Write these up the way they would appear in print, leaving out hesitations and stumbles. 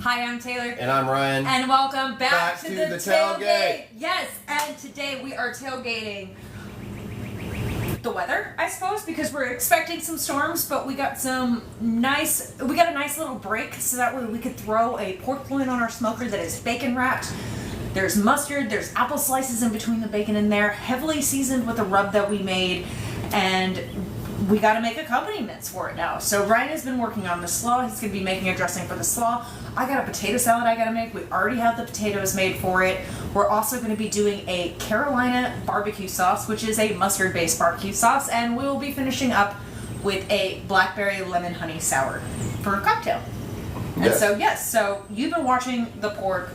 Hi, I'm Taylor. And I'm Ryan. And welcome back to the Tailgate. Yes, and today we are tailgating the weather, I suppose, because we're expecting some storms, but we got a nice little break so that way we could throw a pork loin on our smoker that is bacon wrapped. There's mustard, there's apple slices in between the bacon in there, heavily seasoned with a rub that we made, and we got to make accompaniments for it now. So Ryan has been working on the slaw. He's going to be making a dressing for the slaw. I got a potato salad I got to make. We already have the potatoes made for it. We're also going to be doing a Carolina barbecue sauce, which is a mustard-based barbecue sauce, and we will be finishing up with a blackberry lemon honey sour for a cocktail. Yes. And so you've been watching the pork.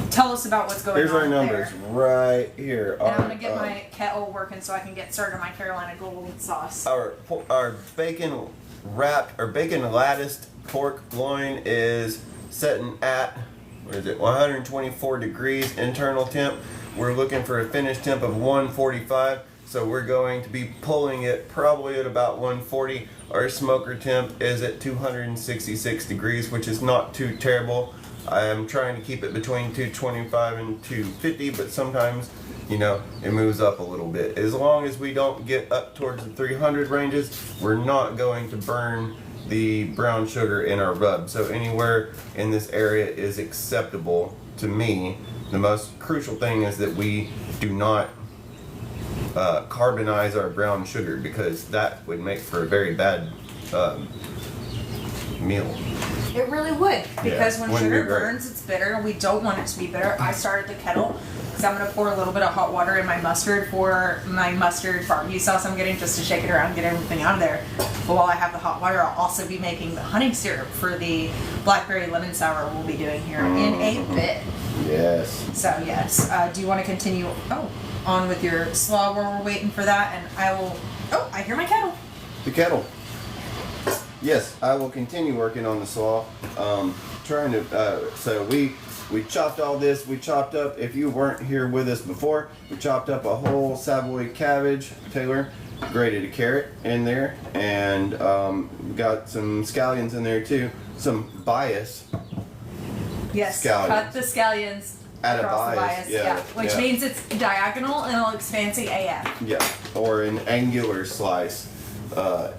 Tell us about what's going here's on our numbers there. right here. And I'm going to get my kettle working so I can get started on my Carolina golden sauce. Our bacon wrapped or bacon latticed pork loin is setting at 124 degrees internal temp. We're looking for a finish temp of 145, so we're going to be pulling it probably at about 140. Our smoker temp is at 266 degrees, which is not too terrible. I am trying to keep it between 225 and 250, but sometimes, it moves up a little bit. As long as we don't get up towards the 300 ranges, we're not going to burn the brown sugar in our rub. So anywhere in this area is acceptable to me. The most crucial thing is that we do not carbonize our brown sugar, because that would make for a very bad meal. It really would, because when sugar be great. burns, it's bitter, and we don't want it to be bitter. I started the kettle because I'm going to pour a little bit of hot water in my mustard for my mustard barbecue sauce I'm getting, just to shake it around and get everything out of there. But while I have the hot water, I'll also be making the honey syrup for the blackberry lemon sour we'll be doing here in a bit. Yes. So yes, do you want to continue on with your slaw while we're waiting for that? And I will. Oh, I hear my kettle. The kettle. Yes, I will continue working on the slaw. So we chopped all this. We chopped up, if you weren't here with us before, we chopped up a whole Savoy cabbage, Taylor, grated a carrot in there, and we got some scallions in there too. Some bias. Yes, scallions. cut the scallions At a across bias, the bias. Which means it's diagonal and it looks fancy AF. Yeah, or an angular slice.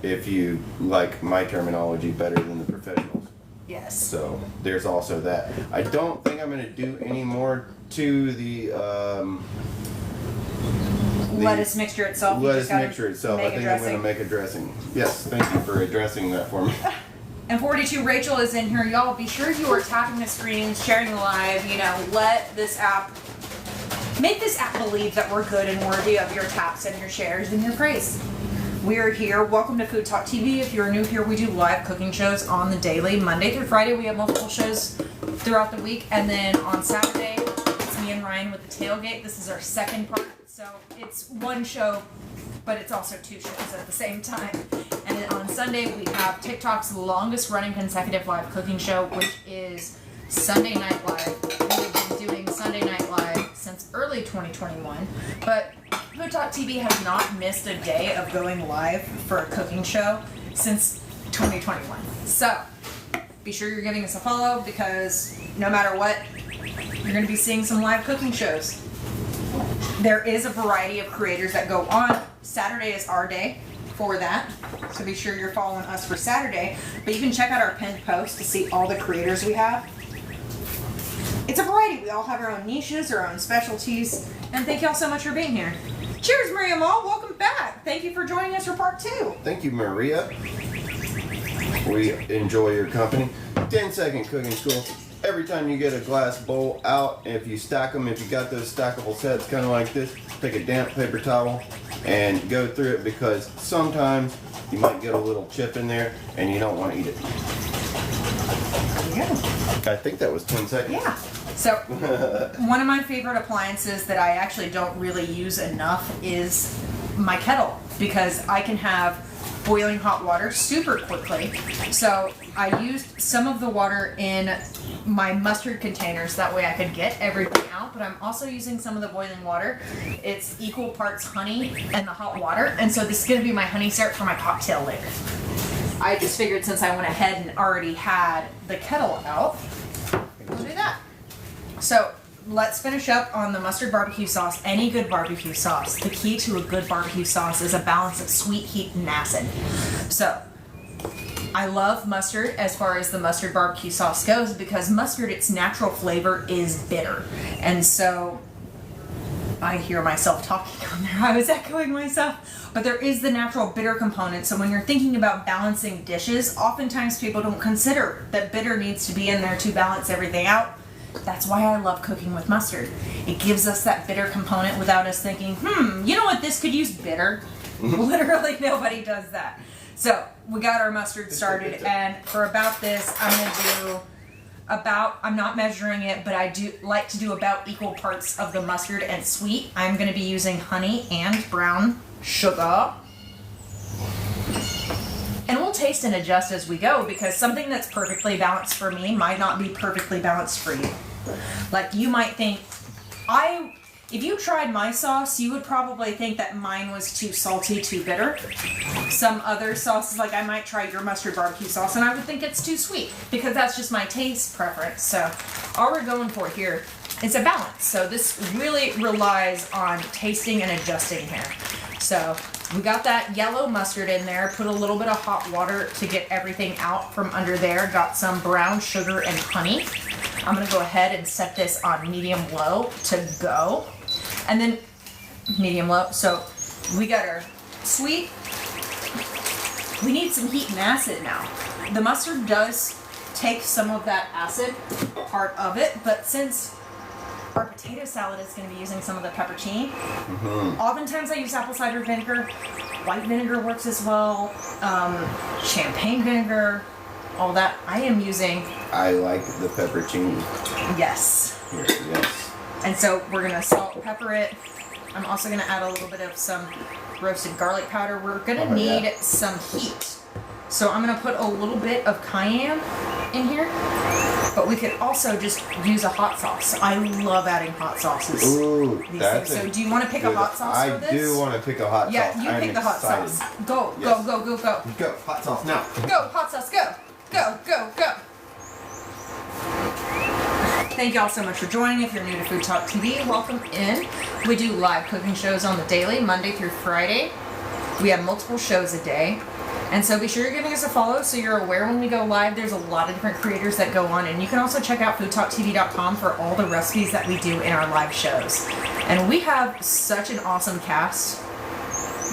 If you like my terminology better than the professionals. Yes. So there's also that. I don't think I'm going to do any more to the lettuce mixture itself. Lettuce mixture itself. I think I'm going to make a dressing. Yes, thank you for addressing that for me. And 42 Rachel is in here. Y'all be sure you are tapping the screens, sharing the live. Let this app, make this app believe that we're good and worthy of your taps and your shares and your praise. We're here. Welcome to FoodTokTV. If you're new here, we do live cooking shows on the daily. Monday through Friday, we have multiple shows throughout the week. And then on Saturday, it's me and Ryan with the Tailgate. This is our second part. So it's one show, but it's also two shows at the same time. And then on Sunday, we have TikTok's longest running consecutive live cooking show, which is Sunday Night Live. We've been doing Sunday Night Live since early 2021. But FoodTokTV has not missed a day of going live for a cooking show since 2021. So be sure you're giving us a follow, because no matter what, you're going to be seeing some live cooking shows. There is a variety of creators that go on. Saturday is our day for that, so be sure you're following us for Saturday. But you can check out our pinned post to see all the creators we have. It's a variety. We all have our own niches, our own specialties, and thank y'all so much for being here. Cheers, Maria Mall. Welcome back. Thank you for joining us for part 2. Thank you, Maria. We enjoy your company. 10-second cooking school. Every time you get a glass bowl out, if you stack them, if you got those stackable sets kind of like this, take a damp paper towel and go through it, because sometimes you might get a little chip in there and you don't want to eat it. Yeah. I think that was 10 seconds. Yeah. So one of my favorite appliances that I actually don't really use enough is my kettle, because I can have boiling hot water super quickly. So I used some of the water in my mustard containers, that way I could get everything out, but I'm also using some of the boiling water. It's equal parts honey and the hot water, and so this is going to be my honey syrup for my cocktail later. I just figured since I went ahead and already had the kettle out, we'll do that. So let's finish up on the mustard barbecue sauce. Any good barbecue sauce, the key to a good barbecue sauce is a balance of sweet, heat, and acid. So I love mustard as far as the mustard barbecue sauce goes because mustard, its natural flavor is bitter. And so I hear myself talking on there. I was echoing myself. But there is the natural bitter component. So when you're thinking about balancing dishes, oftentimes people don't consider that bitter needs to be in there to balance everything out. That's why I love cooking with mustard. It gives us that bitter component without us thinking, you know what, this could use bitter. Literally nobody does that. So we got our mustard started, and for about this, I'm gonna do I'm not measuring it, but I do like to do about equal parts of the mustard and sweet. I'm gonna be using honey and brown sugar. And we'll taste and adjust as we go because something that's perfectly balanced for me might not be perfectly balanced for you. Like you might think, if you tried my sauce, you would probably think that mine was too salty, too bitter. Some other sauces, like I might try your mustard barbecue sauce and I would think it's too sweet because that's just my taste preference. So all we're going for here is a balance. So this really relies on tasting and adjusting here. So we got that yellow mustard in there, put a little bit of hot water to get everything out from under there, got some brown sugar and honey. I'm gonna go ahead and set this on medium-low to go. And then medium-low, so we got our sweet. We need some heat and acid now. The mustard does take some of that acid part of it, but since our potato salad is going to be using some of the pepperoncini, oftentimes I use apple cider vinegar. White vinegar works as well. Champagne vinegar, all that. I like the pepperoncini. Yes. Yes. And so we're going to salt, pepper it. I'm also going to add a little bit of some roasted garlic powder. We're going to need some heat. So I'm going to put a little bit of cayenne in here. But we could also just use a hot sauce. I love adding hot sauces. Ooh, that's so do you want to pick a hot sauce for this? I do want to pick a hot sauce. Yeah, you pick the hot sauce. Go, yes. go. Go, hot sauce now. Go, hot sauce, go. Go. Thank y'all so much for joining. If you're new to FoodTokTV, welcome in. We do live cooking shows on the daily, Monday through Friday. We have multiple shows a day. And so be sure you're giving us a follow so you're aware when we go live. There's a lot of different creators that go on. And you can also check out FoodTokTV.com for all the recipes that we do in our live shows. And we have such an awesome cast.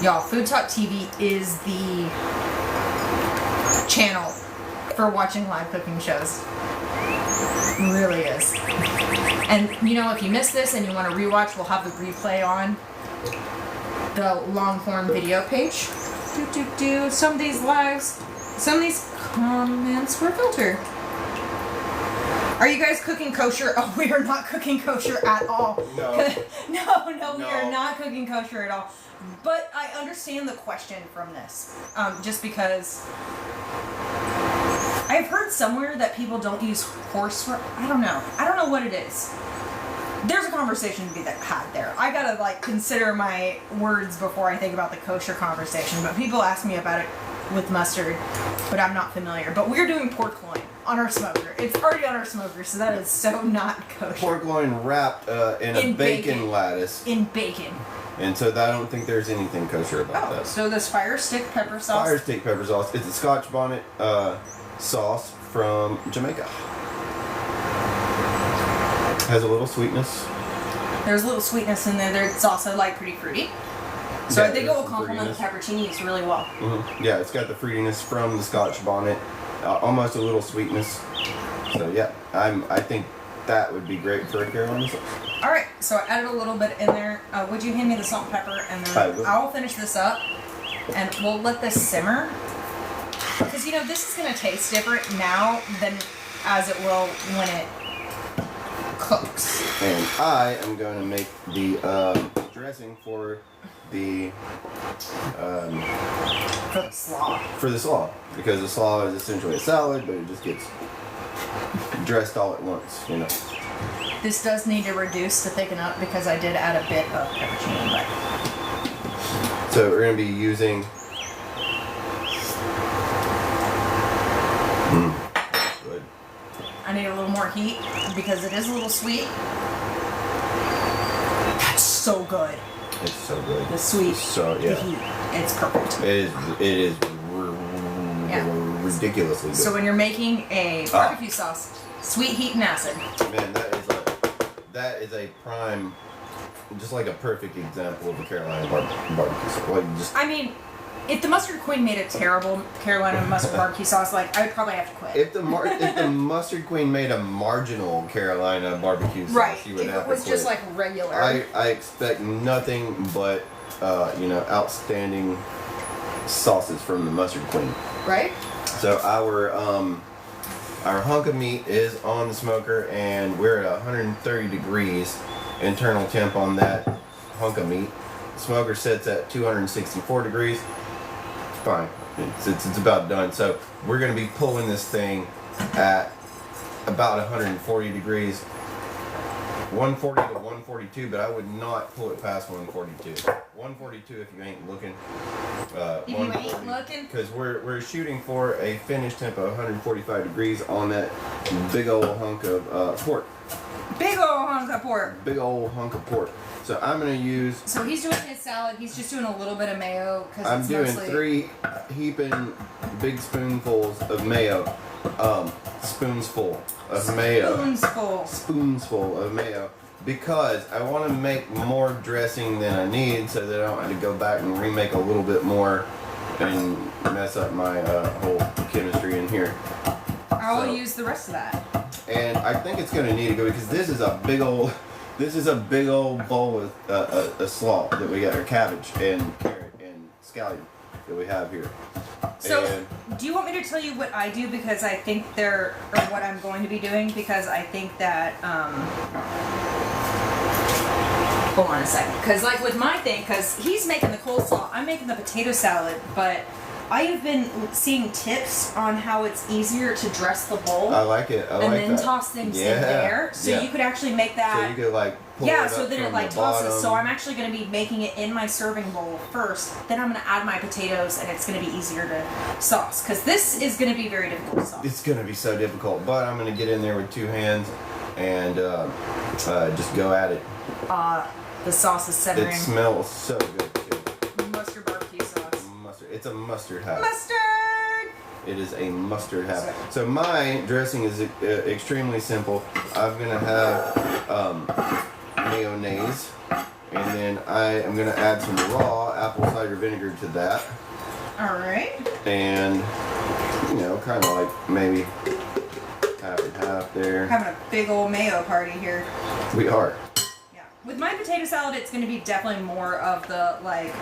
Y'all, FoodTokTV is the channel for watching live cooking shows. It really is. And you know, if you missed this and you want to rewatch, we'll have the replay on the Longhorn video page. Some of these comments were filtered. Are you guys cooking kosher? Oh, we are not cooking kosher at all. No. No, we are not cooking kosher at all. But I understand the question from this, just because I've heard somewhere that people don't use horse. I don't know what it is. There's a conversation to be had there. I gotta consider my words before I think about the kosher conversation. But people ask me about it with mustard, but I'm not familiar. But we're doing pork loin on our smoker. It's already on our smoker, so that is so not kosher. Pork loin wrapped in a bacon lattice. In bacon. And so I don't think there's anything kosher about that. So this fire stick pepper sauce. Fire stick pepper sauce. It's a Scotch bonnet sauce from Jamaica. Has a little sweetness. There's a little sweetness in there. It's also pretty fruity. So I think it will complement the pepperoncinis really well. Mm-hmm. Yeah, it's got the fruitiness from the Scotch bonnet, almost a little sweetness. So yeah, I think that would be great for a Carolina sauce. All right, so I added a little bit in there. Would you hand me the salt and pepper, and then I'll finish this up, and we'll let this simmer. Because this is gonna taste different now than as it will when it cooks. And I am going to make the dressing for the slaw. For the slaw, because the slaw is essentially a salad, but it just gets dressed all at once, This does need to reduce to thicken up because I did add a bit of pepperoncini. But so we're going to be using I need a little more heat because it is a little sweet. That's so good. It's so good. The sweet, the heat. It's perfect. It is ridiculously good. So when you're making a barbecue sauce, sweet, heat, and acid. Man, that is a prime, just like a perfect example of a Carolina barbecue sauce. Like I mean, if the Mustard Queen made a terrible Carolina mustard barbecue sauce, like I would probably have to quit. If the Mustard Queen made a marginal Carolina barbecue sauce, you would have to quit. If it was just like regular. I expect nothing but outstanding sauces from the Mustard Queen. Right. So our hunk of meat is on the smoker, and we're at 130 degrees internal temp on that hunk of meat. The smoker sits at 264 degrees. It's fine. It's about done. So we're going to be pulling this thing at about 140 degrees. 140 to 142, but I would not pull it past 142. 142 if you ain't looking. If you ain't looking. Because we're shooting for a finish temp of 145 degrees on that big old hunk of pork. Big old hunk of pork. Big old hunk of pork. So I'm gonna use. So he's doing his salad. He's just doing a little bit of mayo because I'm it's doing mostly 3 heaping big spoonfuls of mayo. Spoonsful of mayo. Spoonsful of mayo. Because I want to make more dressing than I need, so that I don't have to go back and remake a little bit more and mess up my whole chemistry in here. I'll use the rest of that. And I think it's gonna need to go because this is a big old bowl with a slaw that we got, or cabbage and carrot and scallion that we have here. So, do you want me to tell you what I do? Because I think or what I'm going to be doing, because I think that, hold on a second. Because like with my thing, because he's making the coleslaw, I'm making the potato salad, but I have been seeing tips on how it's easier to dress the bowl. I like it. And then toss things in there. So you could actually make that. So you could like pull it up so then it like the tosses. bottom. So I'm actually going to be making it in my serving bowl first. Then I'm going to add my potatoes, and it's going to be easier to sauce. Because this is going to be very difficult to sauce. It's going to be so difficult, but I'm going to get in there with 2 hands and just go at it. The sauce is simmering. It smells so good too. Mustard barbecue sauce. Mustard. It's a mustard half. Mustard! It is a mustard half. So my dressing is extremely simple. I'm going to have mayonnaise, and then I am going to add some raw apple cider vinegar to that. Alright. And, kind of like maybe half and half there. Having a big old mayo party here. We are. With my potato salad, it's going to be definitely more of the like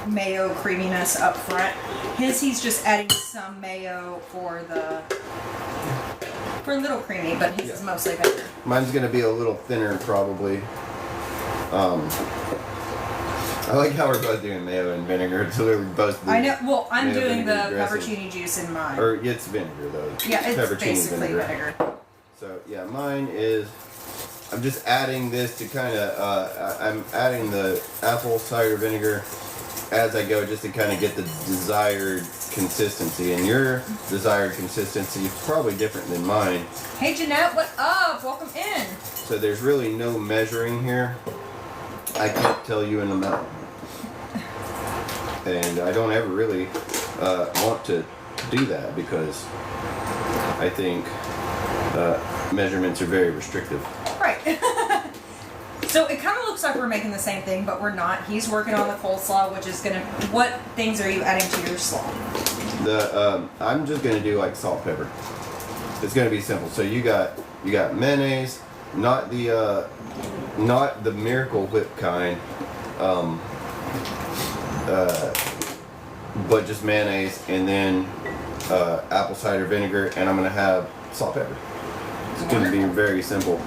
mayo creaminess up front. He's just adding some mayo for a little creamy, but his is mostly vinegar. Mine's going to be a little thinner probably. I like how we're both doing mayo and vinegar. So we're both. I know. Well, I'm doing the pepperoncini juice in mine. Or it's vinegar though. Yeah, it's basically vinegar. So yeah, mine is. I'm just adding this to kind of, I'm adding the apple cider vinegar as I go, just to kind of get the desired consistency. And your desired consistency is probably different than mine. Hey Jeanette, what up? Welcome in. So there's really no measuring here. I can't tell you an amount. And I don't ever really want to do that because I think measurements are very restrictive. Right. So it kind of looks like we're making the same thing, but we're not. He's working on the coleslaw, which is gonna. What things are you adding to your slaw? I'm just gonna do like salt, pepper. It's gonna be simple. So you got mayonnaise, not the Miracle Whip kind, but just mayonnaise, and then apple cider vinegar, and I'm gonna have salt, pepper. It's gonna be very simple.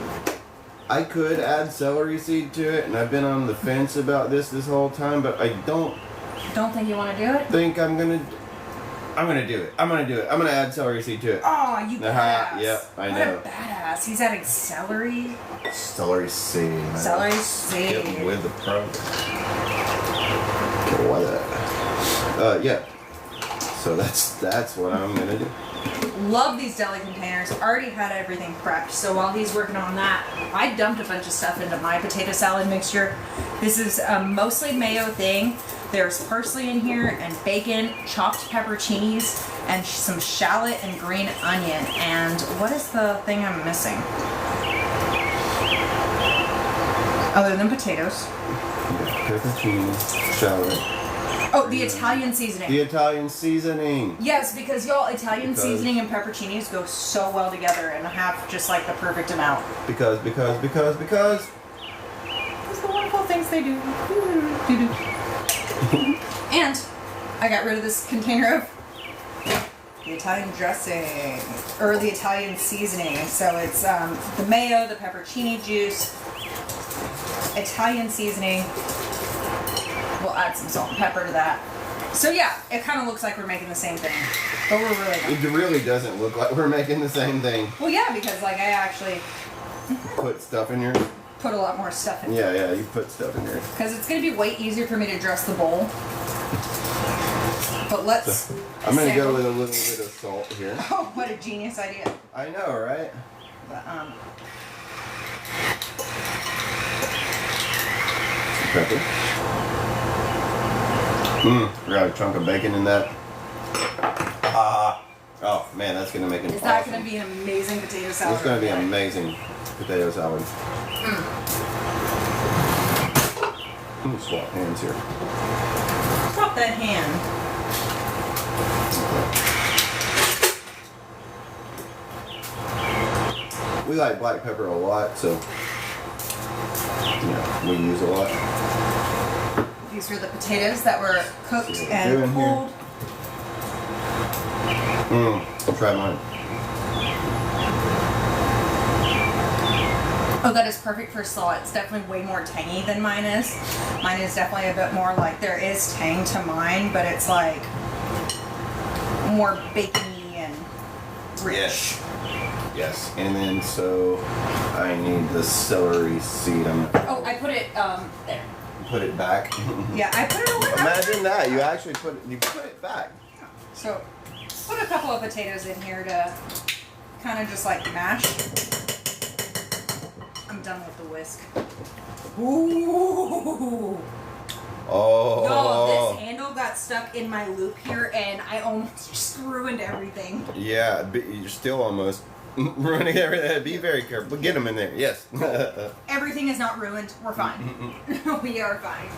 I could add celery seed to it, and I've been on the fence about this whole time, but I don't think you want to do it? think I'm gonna do it. I'm gonna add celery seed to it. Oh, you badass. Yep, I know. What a badass. He's adding celery. Celery seed. Celery seed. Get with the program. Why that? Yeah. So that's what I'm gonna do. Love these deli containers. Already had everything prepped. So while he's working on that, I dumped a bunch of stuff into my potato salad mixture. This is a mostly mayo thing. There's parsley in here and bacon, chopped pepperoncinis, and some shallot and green onion. And what is the thing I'm missing? Other than potatoes. Pepperoncini, shallot. Oh, the Italian seasoning. The Italian seasoning. Yes, because y'all, Italian seasoning and pepperoncinis go so well together and have just like the perfect amount. Because. That's the wonderful things they do. And I got rid of this container of the Italian dressing, or the Italian seasoning. So it's the mayo, the pepperoncini juice, Italian seasoning. We'll add some salt and pepper to that. So yeah, it kind of looks like we're making the same thing, but we're really not. It really doesn't look like we're making the same thing. Well, yeah, because like I actually Put stuff in here? put a lot more stuff in. Yeah, you put stuff in there. Because it's going to be way easier for me to dress the bowl. But let's I'm going to go sample. with a little bit of salt here. Oh, what a genius idea. I know, right? But, Pepper. Got a chunk of bacon in that. Oh man, that's gonna make it. is that going to be an amazing potato salad? It's gonna be amazing potato salad. Let me swap hands here. Swap that hand. We like black pepper a lot, so we use a lot. These are the potatoes that were cooked See what and we're doing pulled. I'll try mine. Oh, that is perfect for slaw. It's definitely way more tangy than mine is. Mine is definitely a bit more like, there is tang to mine, but it's like more bacony and rich. Yes. And then so I need the celery seed. Oh, I put it there. Put it back. Yeah, I put it over there. Imagine that. You actually put it back. So put a couple of potatoes in here to kind of just like mash. I'm done with the whisk. Ooh. Oh. Yo, this handle got stuck in my loop here and I almost just ruined everything. Yeah, but you're still almost ruining everything. Be very careful. Get them in there. Yes. Everything is not ruined. We're fine. We are fine.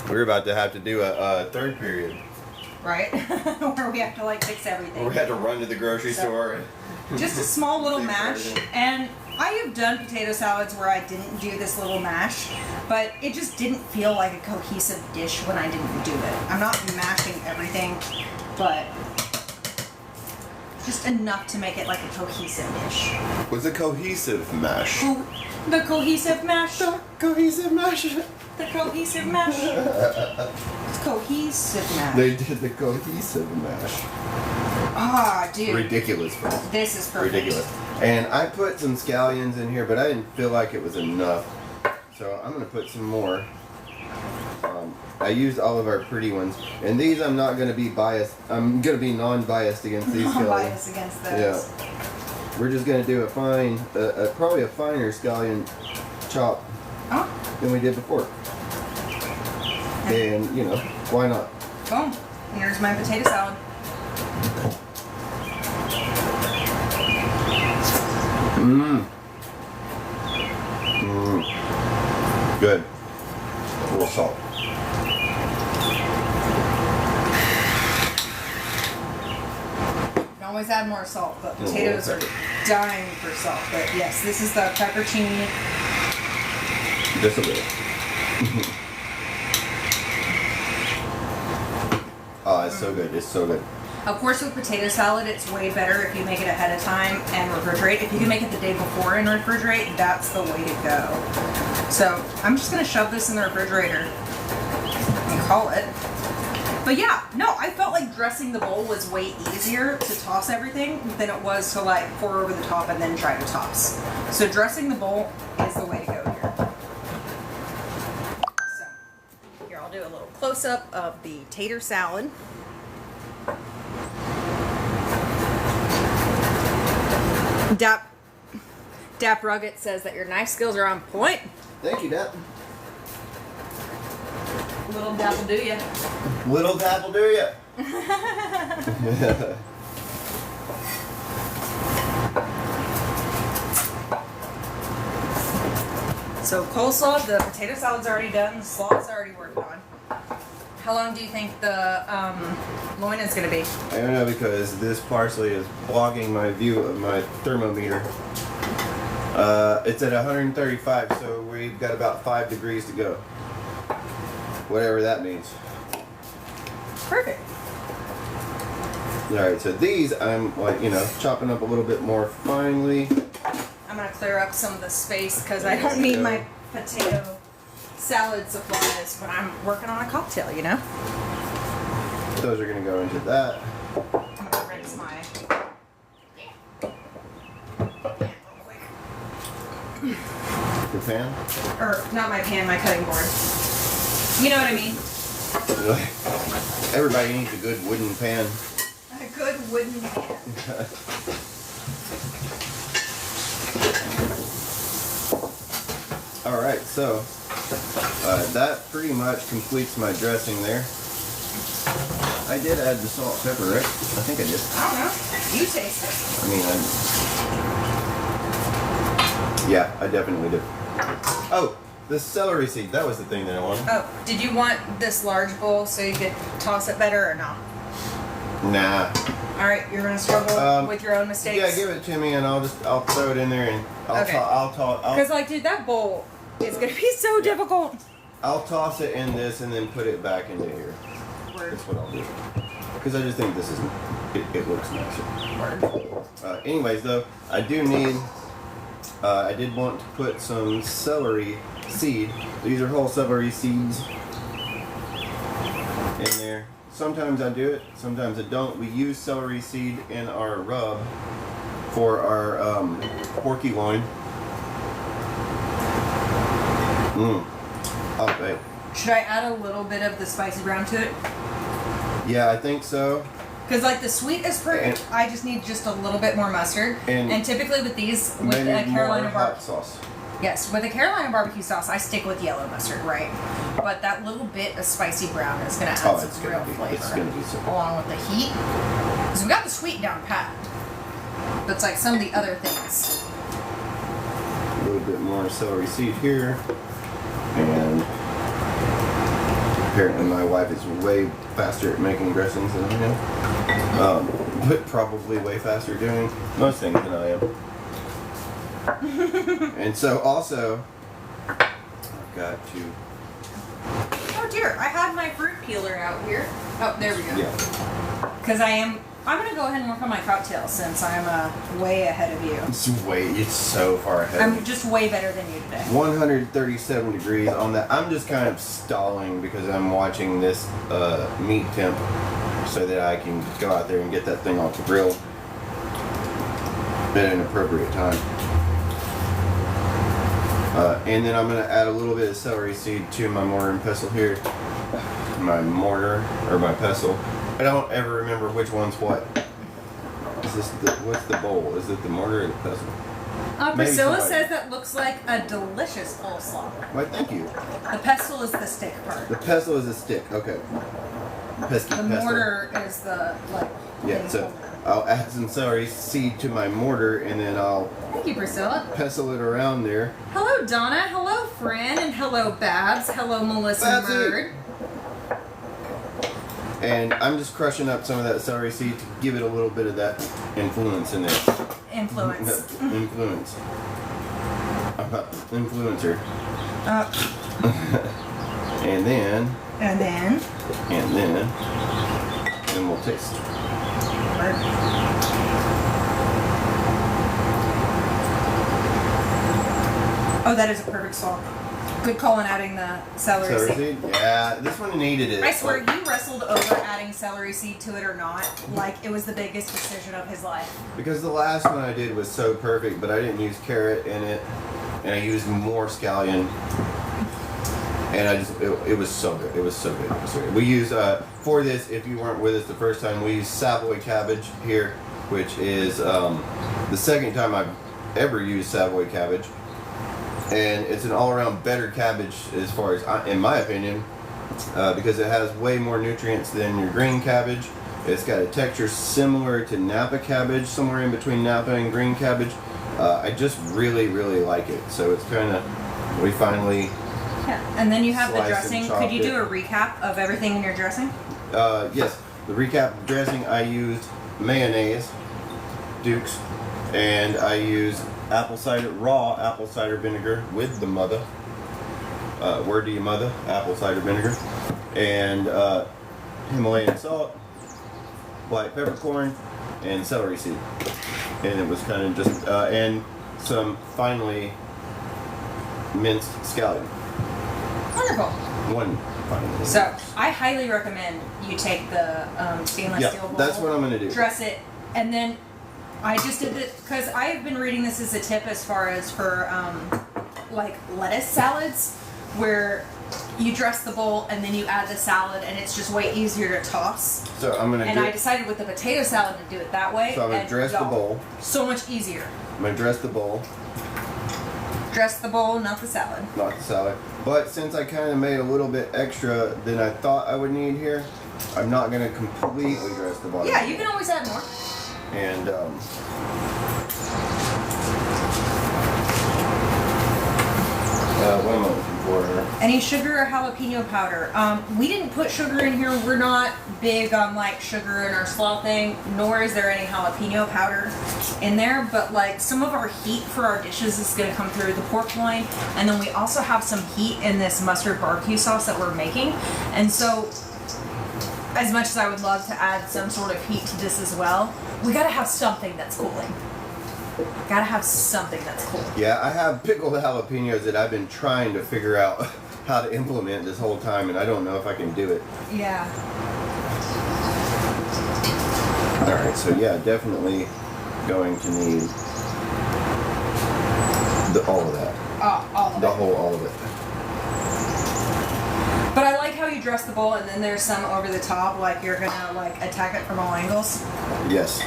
We're about to have to do a third period. Right? Where we have to like fix everything. We had to run to the grocery store. Just a small little Fix mash. everything. And I have done potato salads where I didn't do this little mash, but it just didn't feel like a cohesive dish when I didn't do it. I'm not mashing everything, but just enough to make it like a cohesive dish. Was a cohesive mash. The cohesive mash. The cohesive mash. The cohesive mash. It's cohesive mash. They did the cohesive mash. Ah, dude. Ridiculous. This is perfect. Ridiculous. And I put some scallions in here, but I didn't feel like it was enough. So I'm going to put some more. I used all of our pretty ones. And these I'm not going to be biased. I'm going to be non-biased against these scallions. Non-biased against those. Yeah. We're just going to do a fine, probably a finer scallion chop than we did before. And, why not? Boom. Here's my potato salad. Good. A little salt. You can always add more salt, but potatoes are dying for salt. But yes, this is the pepperoncini. Just a little. Oh, it's so good. It's so good. Of course, with potato salad, it's way better if you make it ahead of time and refrigerate. If you can make it the day before and refrigerate, that's the way to go. So I'm just going to shove this in the refrigerator and call it. But yeah, no, I felt like dressing the bowl was way easier to toss everything than it was to like pour over the top and then try to toss. So dressing the bowl is the way to go here. So here, I'll do a little close-up of the tater salad. Dap Rugged says that your knife skills are on point. Thank you, Dap. Little Dap will do ya. Little Dap will do ya. So coleslaw, the potato salad's already done, the slaw's already worked on. How long do you think the loin is going to be? I don't know, because this parsley is blocking my view of my thermometer. It's at 135, so we've got about 5 degrees to go. Whatever that means. Perfect. Alright, so these I'm like, chopping up a little bit more finely. I'm going to clear up some of the space because I don't need my potato salad supplies when I'm working on a cocktail, Those are going to go into that. I'm going to rinse my The pan. Or not my pan, my cutting board. You know what I mean? Everybody needs a good wooden pan. A good wooden pan. Alright, so that pretty much completes my dressing there. I did add the salt and pepper, right? I think I did. I don't know. You taste it. Yeah, I definitely did. Oh, the celery seed. That was the thing that I wanted. Oh, did you want this large bowl so you could toss it better or not? Nah. All right, you're gonna struggle with your own mistakes. Yeah, give it to me and I'll throw it in there and I'll Because like, dude, that bowl is gonna be so difficult. I'll toss it in this and then put it back into here. Word. That's what I'll do. Because I just think this is it looks nicer. Anyways, though, I do need. I did want to put some celery seed. These are whole celery seeds in there. Sometimes I do it, sometimes I don't. We use celery seed in our rub for our porky loin. Oh, babe. Should I add a little bit of the spicy brown to it? Yeah, I think so. Because like the sweet is perfect. I just need just a little bit more mustard. And typically with these, with a Carolina hot sauce. Yes, with a Carolina barbecue sauce, I stick with yellow mustard, right? But that little bit of spicy brown is going to add some real flavor. It's going to be so good. Along with the heat. Because we got the sweet down pat. But it's like some of the other things. A little bit more celery seed here. And apparently my wife is way faster at making dressings than I am. But probably way faster doing most things than I am. And so also, I've got to... Oh dear, I have my fruit peeler out here. Oh, there we go. Yeah. Because I'm going to go ahead and work on my cocktail since I'm way ahead of you. It's so far ahead. I'm just way better than you today. 137 degrees on that. I'm just kind of stalling because I'm watching this meat temp so that I can go out there and get that thing off the grill at an appropriate time. And then I'm going to add a little bit of celery seed to my mortar and pestle here. My mortar, or my pestle. I don't ever remember which one's what. Is this what's the bowl? Is it the mortar or the pestle? Priscilla says that looks like a delicious coleslaw. Why, thank you. The pestle is the stick part. The pestle is a stick, okay. The mortar is the, like... Yeah, so I'll add some celery seed to my mortar and then I'll... Thank you, Priscilla. Pestle it around there. Hello, Donna. Hello, Fran. And hello, Babs. Hello, Melissa Bird. And I'm just crushing up some of that celery seed to give it a little bit of that influence in there. Influence. Influence. Influencer. And then... And then we'll taste. Oh, that is a perfect slaw. Good call on adding the celery seed. Yeah, this one needed it. I swear, you wrestled over adding celery seed to it or not. Like, it was the biggest decision of his life. Because the last one I did was so perfect, but I didn't use carrot in it, and I used more scallion. And it was so good. It was so good. It was so good. We use, for this, if you weren't with us the first time, we use Savoy cabbage here, which is the second time I've ever used Savoy cabbage, and it's an all-around better cabbage as far as, in my opinion, because it has way more nutrients than your green cabbage. It's got a texture similar to Napa cabbage, somewhere in between Napa and green cabbage. I just really, really like it. So it's kind of, we finally. Yeah, and then you have the sliced and dressing. Could you chopped do a recap of everything in your dressing? Yes, the recap dressing, I used mayonnaise, Duke's, and I used raw apple cider vinegar with the mother. Word to your mother, apple cider vinegar, and Himalayan salt, black peppercorn, and celery seed. And it was kind of just, and some finely minced scallion. Wonderful. One finely. So I highly recommend you take the stainless steel bowl. That's what I'm gonna do. Dress it, and then I just did it because I've been reading this as a tip as far as for like lettuce salads, where you dress the bowl and then you add the salad, and it's just way easier to toss. So I'm gonna. And I decided with the potato salad to do it that way. So I'm gonna dress the bowl. So much easier. I'm gonna dress the bowl. Dress the bowl, not the salad. Not the salad. But since I kind of made a little bit extra than I thought I would need here, I'm not gonna completely dress the bottom. Yeah, you can always add more. And what am I looking for? Any sugar or jalapeno powder? We didn't put sugar in here. We're not big on like sugar in our slaw thing, nor is there any jalapeno powder in there. But like some of our heat for our dishes is going to come through the pork loin, and then we also have some heat in this mustard barbecue sauce that we're making. And so, as much as I would love to add some sort of heat to this as well, we got to have something that's cooling. Gotta have something that's cool. Yeah, I have pickled jalapenos that I've been trying to figure out how to implement this whole time, and I don't know if I can do it. Yeah. Alright, so yeah, definitely going to need all of that. All of it. All of it. But I like how you dress the bowl and then there's some over the top, like you're gonna like attack it from all angles. Yes.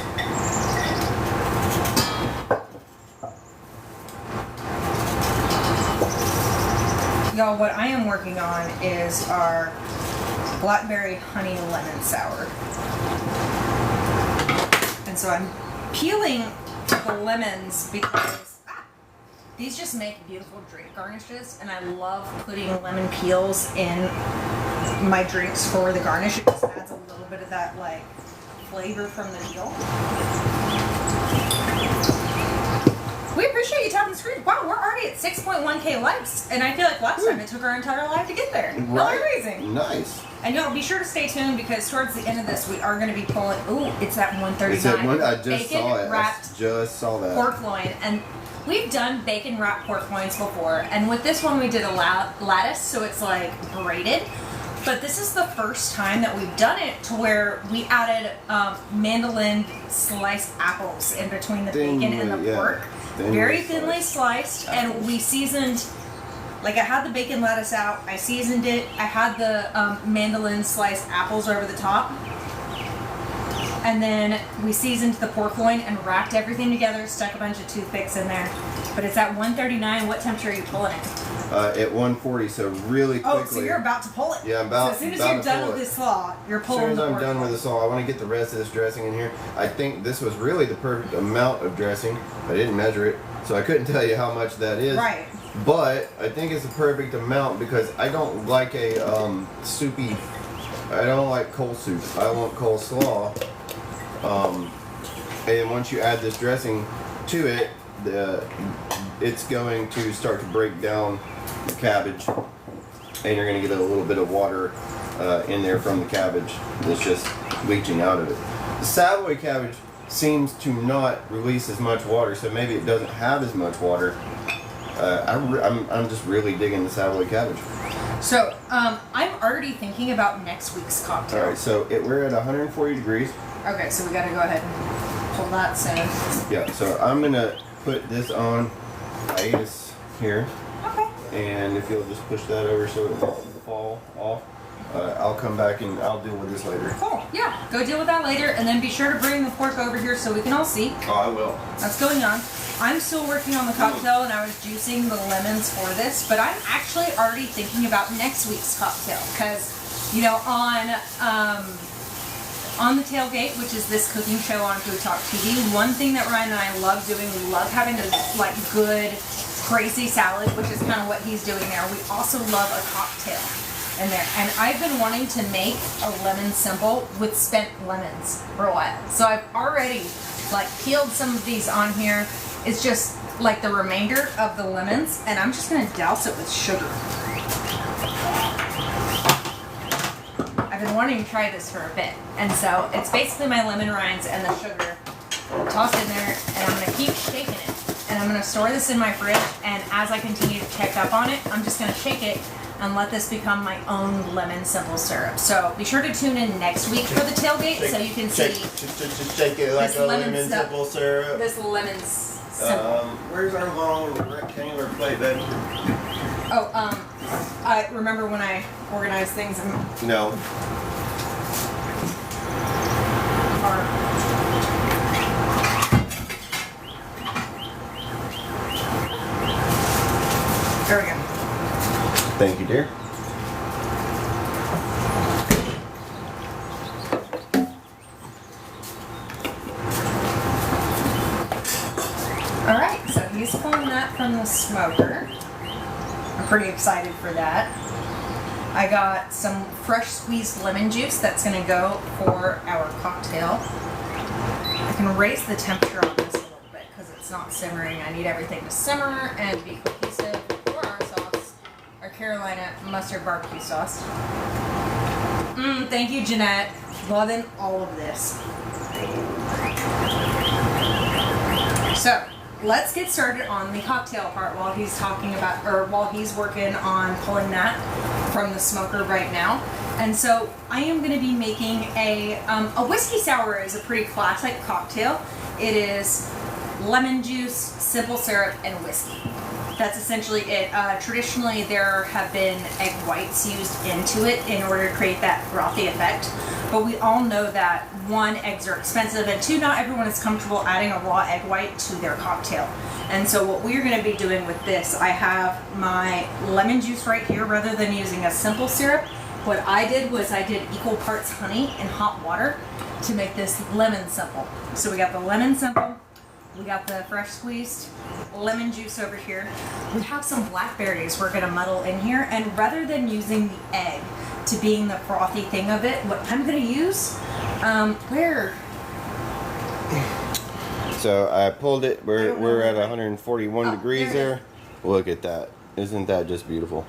Y'all, what I am working on is our blackberry honey lemon sour. And so I'm peeling the lemons because these just make beautiful drink garnishes, and I love putting lemon peels in my drinks for the garnish. It just adds a little bit of that like flavor from the peel. We appreciate you tapping the screen. Wow, we're already at 6.1K likes, and I feel like last time it took our entire life to get there. Right. Really amazing. Nice. And y'all be sure to stay tuned because towards the end of this, we are going to be pulling. Ooh, it's at 139. It's at one. I just Bacon saw it. Wrapped I just saw that. Pork loin, and we've done bacon wrapped pork loins before, and with this one we did a lattice, so it's like braided. But this is the first time that we've done it to where we added mandolin sliced apples in between the bacon and the pork. Very thinly sliced, and we seasoned, like I had the bacon lattice out, I seasoned it, I had the mandolin sliced apples over the top, and then we seasoned the pork loin and wrapped everything together, stuck a bunch of toothpicks in there. But it's at 139. What temperature are you pulling it? At 140, so really quickly. Oh, so you're about to pull it. Yeah, I'm about. So as soon as you're done with this slaw, you're pulling. As soon as the I'm done with this slaw, I want to get the rest of this dressing in here. I think this was really the perfect amount of dressing. I didn't measure it, so I couldn't tell you how much that is. Right. But I think it's the perfect amount because I don't like a soupy. I don't like cold soup. I want coleslaw. And once you add this dressing to it, it's going to start to break down the cabbage, and you're going to get a little bit of water in there from the cabbage that's just leaching out of it. The Savoy cabbage seems to not release as much water, so maybe it doesn't have as much water. I'm just really digging the Savoy cabbage. So I'm already thinking about next week's cocktail. All right, so we're at 140 degrees. Okay, so we got to go ahead and pull that soon. Yeah, so I'm gonna put this on hiatus here. Okay. And if you'll just push that over so it won't fall off. I'll come back and I'll deal with this later. Cool. Yeah, go deal with that later, and then be sure to bring the pork over here so we can all see. Oh, I will. What's going on? I'm still working on the cocktail, and I was juicing the lemons for this, but I'm actually already thinking about next week's cocktail because, you know, on the Tailgate, which is this cooking show on FoodTokTV, one thing that Ryan and I love doing, we love having those like good crazy salad, which is kind of what he's doing there. We also love a cocktail in there, and I've been wanting to make a lemon simple with spent lemons for a while. So I've already like peeled some of these on here. It's just like the remainder of the lemons, and I'm just gonna douse it with sugar. I've been wanting to try this for a bit, and so it's basically my lemon rinds and the sugar tossed in there, and I'm gonna keep shaking it, and I'm gonna store this in my fridge, and as I continue to check up on it, I'm just gonna shake it and let this become my own lemon simple syrup. So be sure to tune in next week for the Tailgate so you can see shake it like a lemon stuff. simple syrup. This lemon simple. Where's our long rectangular plate, baby? Oh, I remember when I organized things and No. there we go. Thank you, dear. Alright, so he's pulling that from the smoker. I'm pretty excited for that. I got some fresh squeezed lemon juice that's going to go for our cocktail. I can raise the temperature on this a little bit because it's not simmering. I need everything to simmer and be cohesive for our sauce, our Carolina mustard barbecue sauce. Thank you, Jeanette. Loving all of this. So, let's get started on the cocktail part while he's talking about, or while he's working on pulling that from the smoker right now. And so I am going to be making a whiskey sour is a pretty classic cocktail. It is lemon juice, simple syrup, and whiskey. That's essentially it. Traditionally, there have been egg whites used into it in order to create that frothy effect. But we all know that one, eggs are expensive, and two, not everyone is comfortable adding a raw egg white to their cocktail. And so what we're going to be doing with this, I have my lemon juice right here rather than using a simple syrup. What I did was I did equal parts honey and hot water to make this lemon simple. So we got the lemon simple, we got the fresh squeezed lemon juice over here. We have some blackberries we're going to muddle in here, and rather than using the egg to being the frothy thing of it, what I'm going to use, So I pulled it. We're at 141 degrees there. Look at that. Isn't that just beautiful?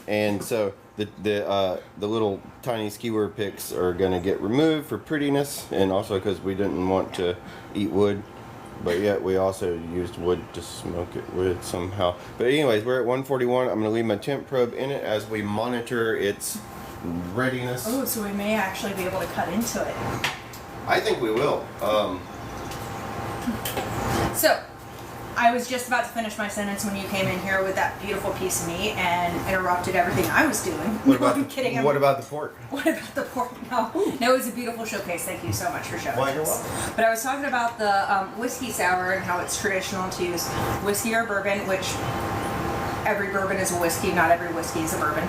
And so the little tiny skewer picks are going to get removed for prettiness, and also because we didn't want to eat wood, but yet we also used wood to smoke it with somehow. But anyways, we're at 141. I'm going to leave my temp probe in it as we monitor its readiness. Oh, so we may actually be able to cut into it. I think we will. So, I was just about to finish my sentence when you came in here with that beautiful piece of meat and interrupted everything I was doing. What about I'm kidding. What about the pork? What about the pork? No, it was a beautiful showcase. Thank you so much for showing Why, you're us. welcome. But I was talking about the whiskey sour and how it's traditional to use whiskey or bourbon, which every bourbon is a whiskey, not every whiskey is a bourbon.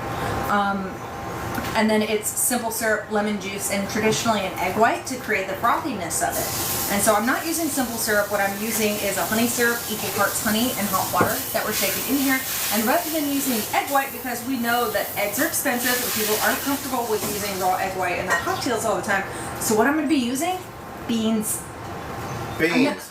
And then it's simple syrup, lemon juice, and traditionally an egg white to create the frothiness of it. And so I'm not using simple syrup. What I'm using is a honey syrup, equal parts honey and hot water that we're shaking in here. And rather than using egg white, because we know that eggs are expensive and people aren't comfortable with using raw egg white in their cocktails all the time. So what I'm going to be using? Beans.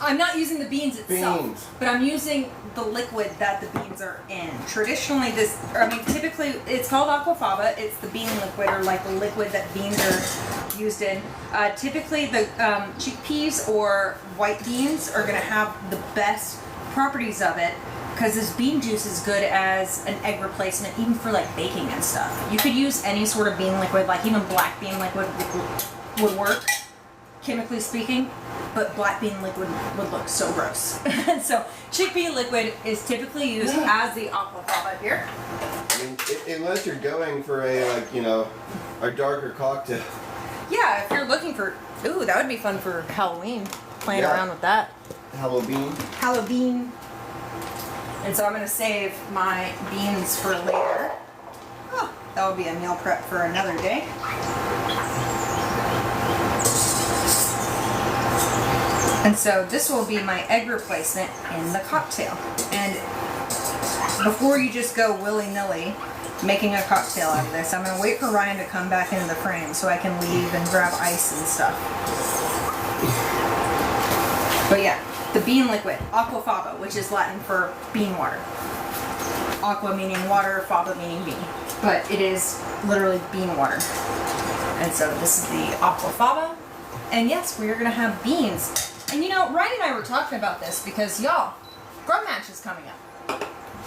I'm not using the beans itself, but I'm using the liquid that the beans are in. Traditionally, typically it's called aquafaba. It's the bean liquid, or like the liquid that beans are used in. Typically, the chickpeas or white beans are going to have the best properties of it, because this bean juice is good as an egg replacement, even for like baking and stuff. You could use any sort of bean liquid, like even black bean liquid would work, chemically speaking, but black bean liquid would look so gross. So chickpea liquid is typically used as the aquafaba here. mean, unless you're going for a, like, you know, a darker cocktail. Yeah, if you're looking for, ooh, that would be fun for Halloween. Playing around with that. Halloween. Halloween. And so I'm going to save my beans for later. Oh, that will be a meal prep for another day. And so this will be my egg replacement in the cocktail. And before you just go willy-nilly making a cocktail out of this, I'm going to wait for Ryan to come back into the frame so I can leave and grab ice and stuff. But yeah, the bean liquid, aquafaba, which is Latin for bean water. Aqua meaning water, faba meaning bean. But it is literally bean water. And so this is the aquafaba. And yes, we are going to have beans. And you know, Ryan and I were talking about this because, y'all, Grub Match is coming up.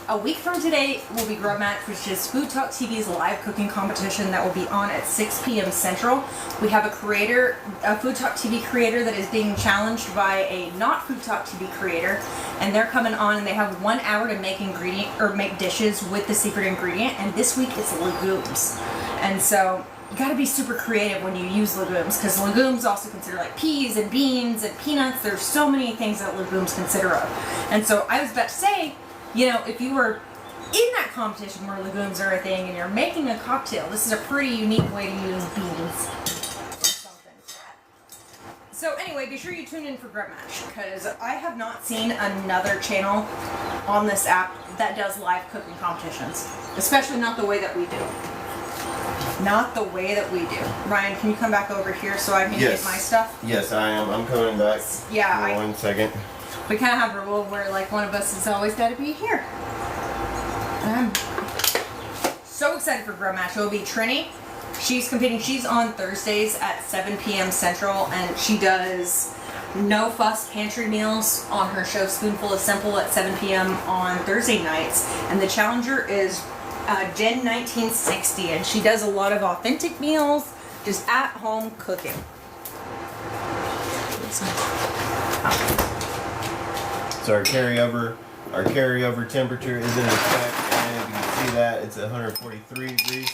A week from today will be Grub Match, which is FoodTokTV's live cooking competition that will be on at 6 p.m. Central. We have a creator, a FoodTokTV creator that is being challenged by a not FoodTokTV creator, and they're coming on and they have 1 hour to make make dishes with the secret ingredient, and this week it's legumes. And so you gotta be super creative when you use legumes, because legumes also consider like peas and beans and peanuts. There's so many things that legumes consider of. And so I was about to say, you know, if you were in that competition where legumes are a thing and you're making a cocktail, this is a pretty unique way to use beans. So anyway, be sure you tune in for Grub Match, because I have not seen another channel on this app that does live cooking competitions. Especially not the way that we do. Not the way that we do. Ryan, can you come back over here so I can get my stuff? Yes, I am. I'm coming back. Yeah. 1 second. We kind of have a rule where, like, one of us has always got to be here. And I'm so excited for Grub Match. It will be Trini. She's competing. She's on Thursdays at 7 p.m. Central, and she does no fuss pantry meals on her show Spoonful of Simple at 7 p.m. on Thursday nights. And the challenger is Jen 1960, and she does a lot of authentic meals, just at home cooking. So our carryover temperature is in effect, and if you can see that, it's 143 degrees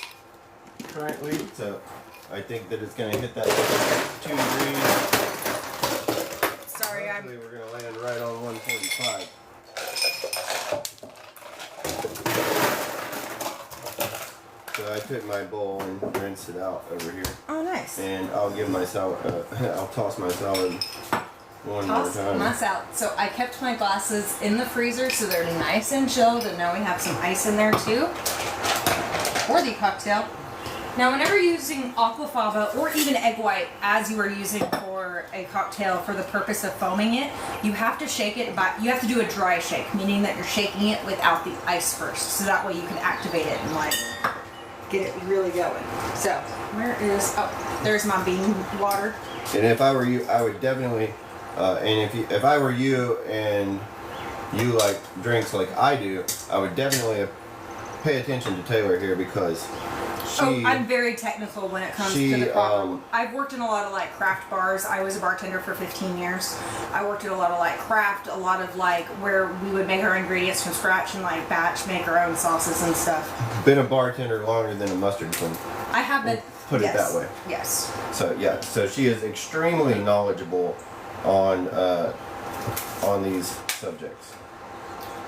currently. So I think that it's going to hit that 2 degrees. Sorry, hopefully we're going to land right on 145. So I took my bowl and rinsed it out over here. Oh, nice. And I'll give myself, I'll toss my salad one more time. My salad. So I kept my glasses in the freezer so they're nice and chilled, and now we have some ice in there too for the cocktail. Now, whenever you're using aquafaba or even egg white, as you are using for a cocktail for the purpose of foaming it, you have to shake it. You have to do a dry shake, meaning that you're shaking it without the ice first, so that way you can activate it and like get it really going. So where is? Oh, there's my bean water. And if I were you, I would definitely. And if I were you and you like drinks like I do, I would definitely pay attention to Taylor here, because I'm very technical when it comes to the problem. I've worked in a lot of like craft bars. I was a bartender for 15 years. I worked at a lot of like craft, a lot of like where we would make our ingredients from scratch and like batch make our own sauces and stuff. Been a bartender longer than a mustard queen. I have been. Put it that way. Yes. So yeah, so she is extremely knowledgeable on these subjects.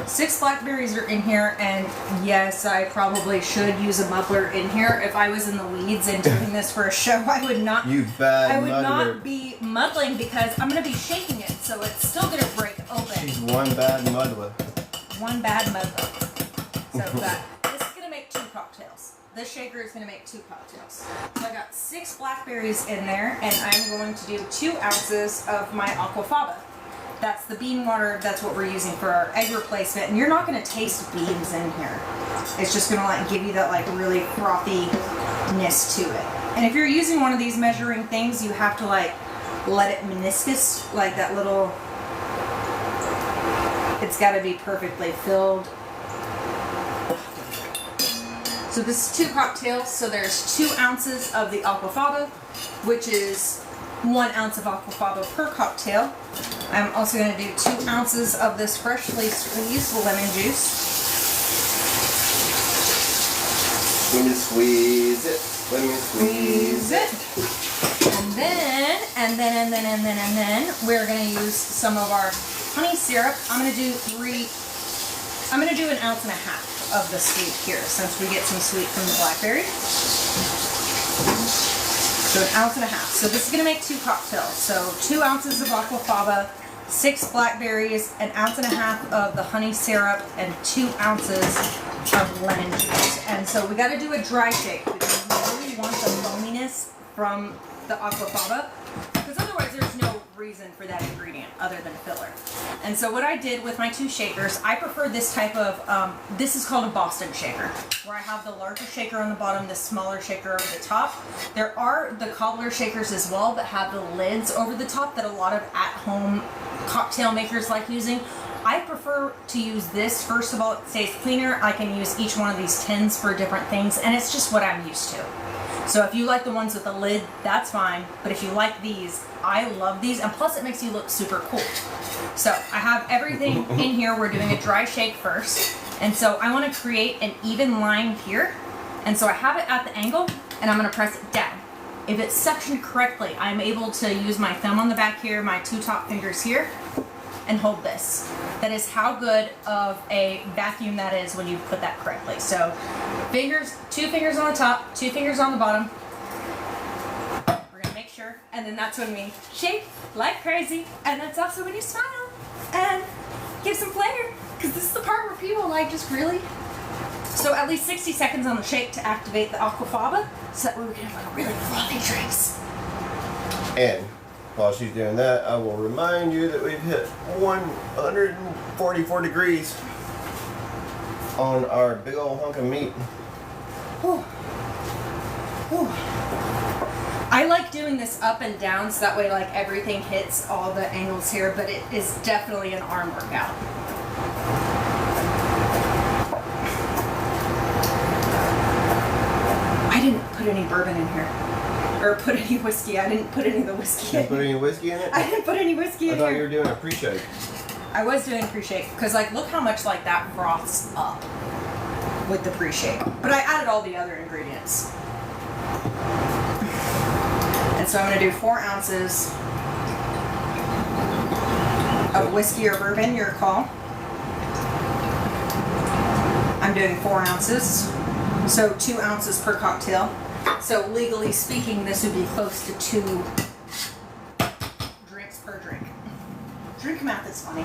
6 blackberries are in here, and yes, I probably should use a muddler in here. If I was in the weeds and doing this for a show, I would not. You bad I would muddler. not be muddling, because I'm going to be shaking it, so it's still going to break open. She's one bad muddler. One bad muddler. So this is going to make 2 cocktails. This shaker is going to make 2 cocktails. So I got 6 blackberries in there, and I'm going to do 2 ounces of my aquafaba. That's the bean water. That's what we're using for our egg replacement. And you're not going to taste beans in here. It's just going to like give you that like really frothiness to it. And if you're using one of these measuring things, you have to like let it meniscus, like that little. It's got to be perfectly filled. So this is 2 cocktails. So there's 2 ounces of the aquafaba, which is 1 ounce of aquafaba per cocktail. I'm also going to do 2 ounces of this freshly squeezed lemon juice. Let me squeeze it. Let me Squeeze it. And then we're gonna use some of our honey syrup. I'm gonna do 1.5 ounces of the sweet here, since we get some sweet from the blackberry. So 1.5 ounces. So this is gonna make 2 cocktails. So 2 ounces of aquafaba, 6 blackberries, 1.5 ounces of the honey syrup, and 2 ounces of lemon juice. And so we gotta do a dry shake because we really want the foaminess from the aquafaba, because otherwise there's no reason for that ingredient other than filler. And so what I did with my 2 shakers, I prefer this type of, this is called a Boston shaker, where I have the larger shaker on the bottom, the smaller shaker over the top. There are the cobbler shakers as well that have the lids over the top that a lot of at-home cocktail makers like using. I prefer to use this. First of all, it stays cleaner. I can use each one of these tins for different things, and it's just what I'm used to. So if you like the ones with the lid, that's fine. But if you like these, I love these, and plus it makes you look super cool. So I have everything in here. We're doing a dry shake first. And so I want to create an even line here. And so I have it at the angle, and I'm going to press it down. If it's sectioned correctly, I'm able to use my thumb on the back here, my 2 top fingers here, and hold this. That is how good of a vacuum that is when you put that correctly. So fingers, 2 fingers on the top, 2 fingers on the bottom. We're gonna make sure, and then that's when we shake like crazy, and that's also when you smile and give some flavor, because this is the part where people like just really. So at least 60 seconds on the shake to activate the aquafaba, so that way we can have like really fluffy drinks. And while she's doing that, I will remind you that we've hit 144 degrees on our big old hunk of meat. Whew. Whew. I like doing this up and down so that way like everything hits all the angles here, but it is definitely an arm workout. I didn't put any bourbon in here. Or put any whiskey. I didn't put any of the whiskey in. You put any whiskey in it? I didn't put any whiskey in I thought here. you were doing a pre-shake. I was doing pre-shake because like look how much like that froths up with the pre-shake. But I added all the other ingredients. And so I'm going to do 4 ounces of whiskey or bourbon, your call. I'm doing 4 ounces. So 2 ounces per cocktail. So legally speaking, this would be close to 2 drinks per drink. Drink math is funny.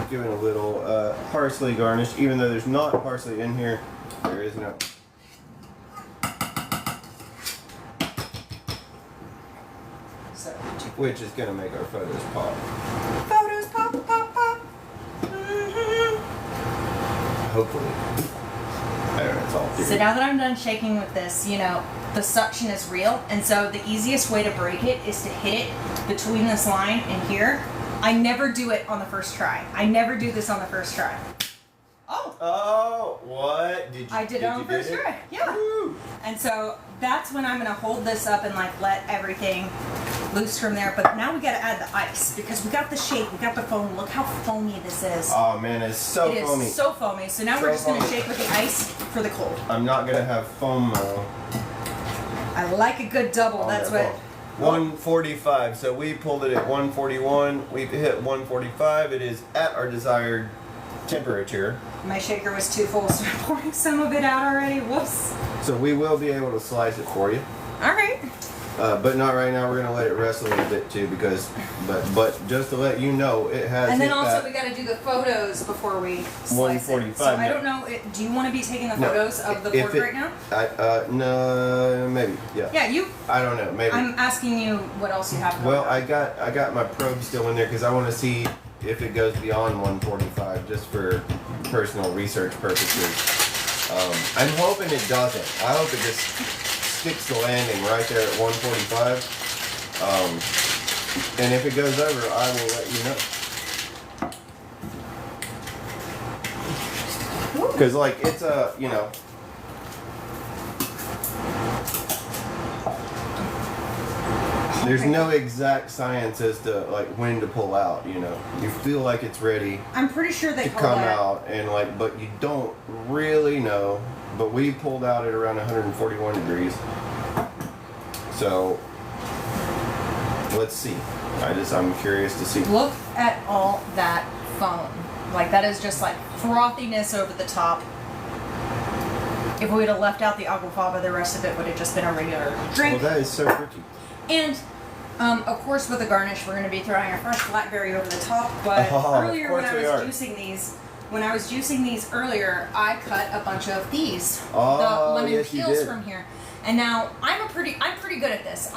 Giving a little parsley garnish, even though there's not parsley in here, there is no. So, Which is gonna make our photos pop. photos pop, pop, pop. Mm-hmm. Hopefully. I don't know, it's all theory. So now that I'm done shaking with this, you know, the suction is real, and so the easiest way to break it is to hit it between this line and here. I never do it on the first try. I never do this on the first try. Oh! Oh, what? Did you? I did it on the first try. Yeah. Woo. And so that's when I'm gonna hold this up and like let everything loose from there. But now we gotta add the ice because we got the shake, we got the foam. Look how foamy this is. Oh man, it's so foamy. It is so foamy. So now we're just gonna shake with the ice for the cold. I'm not gonna have foam though. I like a good double. That's what. 145. So we pulled it at 141. We've hit 145. It is at our desired temperature. My shaker was too full, so I'm pouring some of it out already. Whoops. So we will be able to slice it for you. All right. But not right now. We're gonna let it rest a little bit too, because, but just to let you know, it has. And then hit also that we got to do the photos before we slice it. 145. So I don't know. Do you want to be taking the photos of the pork right now? No, maybe. Yeah. Yeah, you. I don't know. Maybe. I'm asking you what else you have. Well, I got my probe still in there because I want to see if it goes beyond 145, just for personal research purposes. I'm hoping it doesn't. I hope it just sticks the landing right there at 145. And if it goes over, I will let you know. Because like it's a, you know. There's no exact science as to like when to pull out, you know. You feel like it's ready I'm pretty sure they to call come that. out, and like, but you don't really know but we pulled out at around 141 degrees. So let's see. I'm curious to see. Look at all that foam. Like, that is just like frothiness over the top. If we would have left out the aquafaba, the rest of it would have just been a regular drink. Well, that is so pretty. And of course, with the garnish, we're going to be throwing a fresh blackberry over the top. But earlier, when I was juicing these earlier, I cut a bunch of these, the lemon peels from here. And now I'm pretty good at this.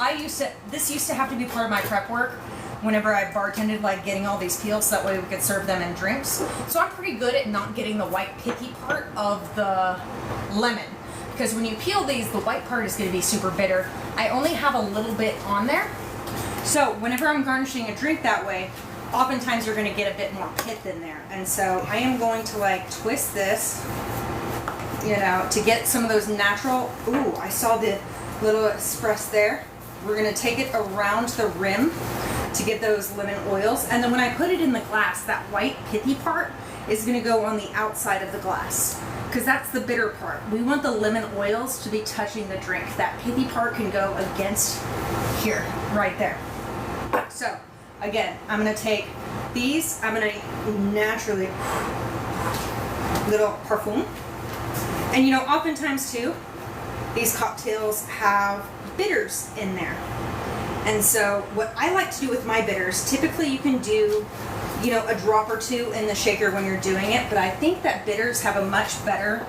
This used to have to be part of my prep work whenever I bartended, like getting all these peels so that way we could serve them in drinks. So I'm pretty good at not getting the white picky part of the lemon. Because when you peel these, the white part is going to be super bitter. I only have a little bit on there. So whenever I'm garnishing a drink that way, oftentimes you're going to get a bit more pith in there. And so I am going to like twist this, you know, to get some of those natural, ooh, I saw the little express there. We're going to take it around the rim to get those lemon oils. And then when I put it in the glass, that white pithy part is going to go on the outside of the glass, because that's the bitter part. We want the lemon oils to be touching the drink. That pithy part can go against here, right there. So again, I'm going to take these, I'm going to naturally little parfum. And you know, oftentimes too, these cocktails have bitters in there. And so what I like to do with my bitters, typically you can do, you know, a drop or two in the shaker when you're doing it, but I think that bitters have a much better,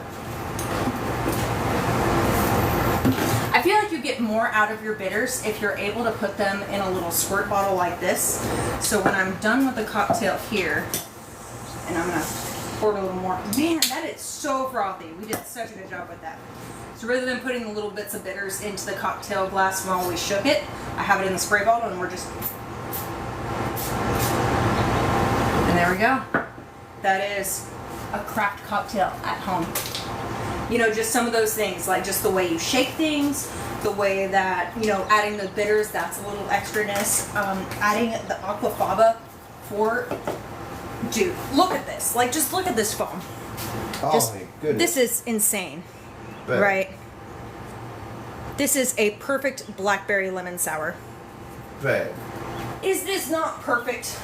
I feel like you get more out of your bitters if you're able to put them in a little squirt bottle like this. So when I'm done with the cocktail here, and I'm gonna pour a little more, man, that is so frothy. We did such a good job with that. So rather than putting the little bits of bitters into the cocktail glass while we shook it, I have it in the spray bottle and we're just... And there we go. That is a craft cocktail at home. You know, just some of those things, like just the way you shake things, the way that, you know, adding the bitters, that's a little extraness. Adding the aquafaba for... Dude, look at this. Like, just look at this foam. Oh, just, my goodness. This is insane. But, right. This is a perfect blackberry lemon sour. Babe. Is this not perfect?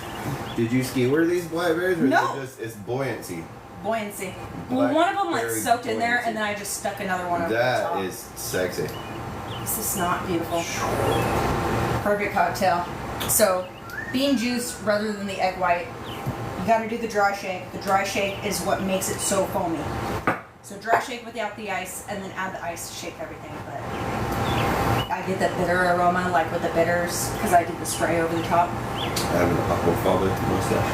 Did you skewer these blackberries, or no. is it just it's buoyancy? Buoyancy. Well, one of them like soaked in there, buoyancy. and then I just stuck another one over the top. That is sexy. Is this not beautiful? Perfect cocktail. So, bean juice rather than the egg white. You got to do the dry shake. The dry shake is what makes it so foamy. So dry shake without the ice, and then add the ice to shake everything. But I get that bitter aroma, like with the bitters, because I did the spray over the top. I have an aquafaba mustache.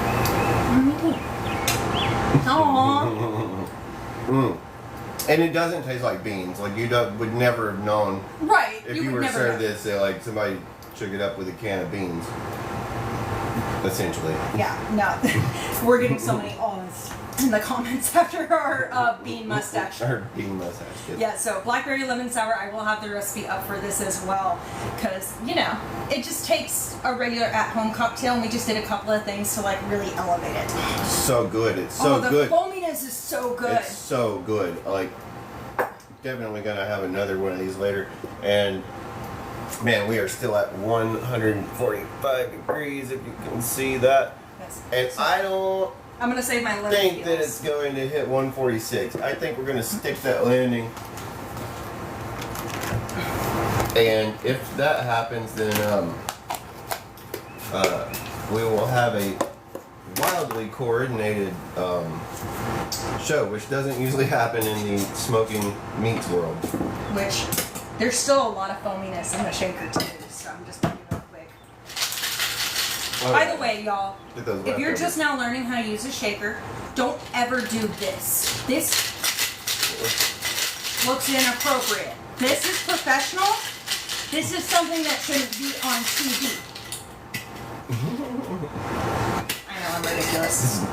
Me too. Aww. And it doesn't taste like beans. Like you would never have known. Right. If you were served this, say like somebody shook it up with a can of beans. Essentially. Yeah. No. We're getting so many awes in the comments after our bean mustache. Our bean mustache. Yes. Yeah, so blackberry lemon sour, I will have the recipe up for this as well, because, you know, it just takes a regular at-home cocktail, and we just did a couple of things to, like, really elevate it. So good. It's so good. The foaminess is so good. It's so good. Like, definitely gonna have another one of these later. And, man, we are still at 145 degrees, if you can see that. Yes. And I don't... I'm going to save my lemon think that peels. it's going to hit 146. I think we're going to stick that landing. And if that happens, then we will have a wildly coordinated show, which doesn't usually happen in the smoking meats world. Which, there's still a lot of foaminess in the shaker too, so I'm just going to real quick. Oh, By the way, y'all, if you're leftovers. just now learning how to use a shaker, don't ever do this. This looks inappropriate. This is professional. This is something that shouldn't be on TV. I know, I'm ridiculous.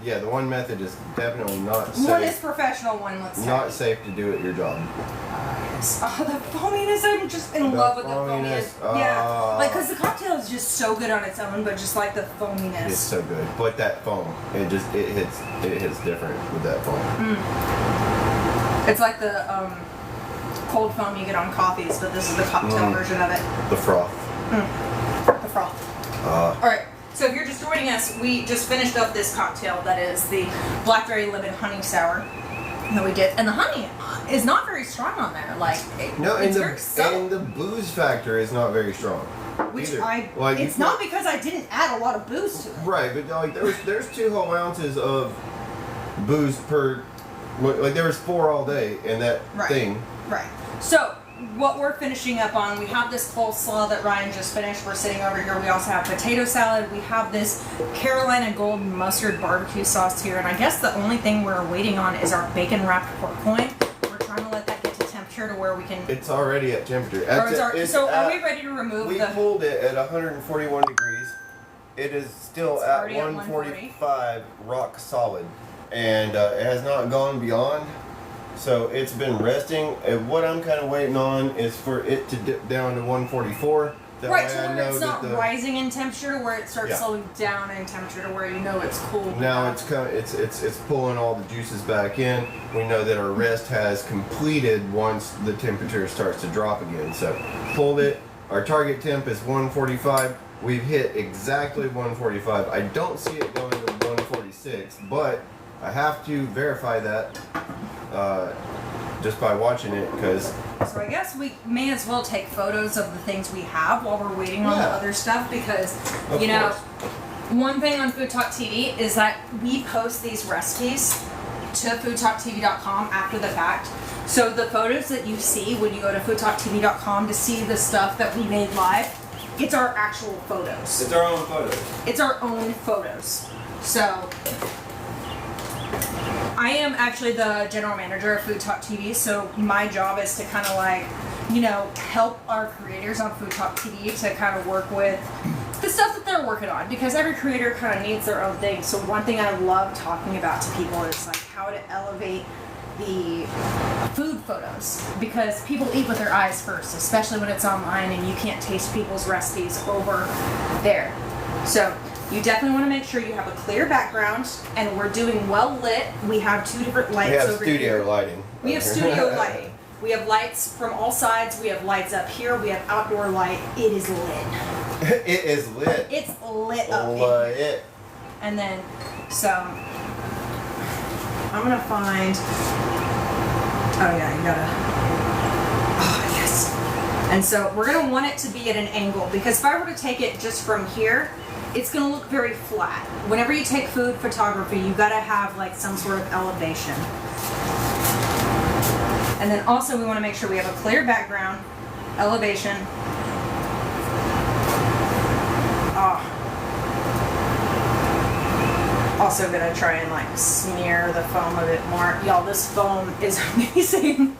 The one method is definitely not safe. One is professional, one looks Not safe to do at your job. Oh, the foaminess, I'm just in love with the foaminess. Yeah, like, because the cocktail is just so good on its own, but just like the foaminess. It's so good. But that foam, it hits different with that foam. It's like the cold foam you get on coffees, but this is the cocktail version of it. The froth. The froth. All right. So if you're just joining us, we just finished up this cocktail that is the blackberry lemon honey sour that we did, and the honey is not very strong on there. Like it's very subtle. And the booze factor is not very strong. Which either. It's not because I didn't add a lot of booze to it. Right, but like there's 2 whole ounces of booze per. Like there was 4 all day in that thing. Right. So what we're finishing up on, we have this coleslaw that Ryan just finished. We're sitting over here. We also have potato salad. We have this Carolina Gold mustard barbecue sauce here. And I guess the only thing we're waiting on is our bacon wrapped pork loin. We're trying to let that get to temperature to where we can... It's already at temperature. Are we ready to remove We pulled it at 141 degrees. It is still at 145 rock solid. And it has not gone beyond. So it's been resting. And what I'm kind of waiting on is for it to dip down to 144. Right, to where it's not rising in temperature, where it starts slowing down in temperature to where you know it's cool. Now it's pulling all the juices back in. We know that our rest has completed once the temperature starts to drop again. So pulled it. Our target temp is 145. We've hit exactly 145. I don't see it going to 146, but I have to verify that just by watching it, because... So I guess we may as well take photos of the things we have while we're waiting on the other stuff, because, one thing on FoodTok TV is that we post these recipes to FoodTokTV.com after the fact. So the photos that you see when you go to FoodTokTV.com to see the stuff that we made live, it's our actual photos. It's our own photos. It's our own photos. So... I am actually the general manager of FoodTok TV, so my job is to kind of help our creators on FoodTok TV to kind of work with the stuff that they're working on, because every creator kind of needs their own thing. So one thing I love talking about to people is like how to elevate the food photos, because people eat with their eyes first, especially when it's online and you can't taste people's recipes over there. So you definitely want to make sure you have a clear background, and we're doing well lit. We have 2 different lights over here. We have studio lighting. We have lights from all sides. We have lights up here. We have outdoor light. It is lit. It is lit. It's lit up. Lit. And then, so I'm gonna find. Oh yeah, you gotta. Oh yes. And so we're gonna want it to be at an angle, because if I were to take it just from here, it's going to look very flat. Whenever you take food photography, you got to have like some sort of elevation. And then also we want to make sure we have a clear background, elevation. Also going to try and like smear the foam a bit more. Y'all, this foam is amazing.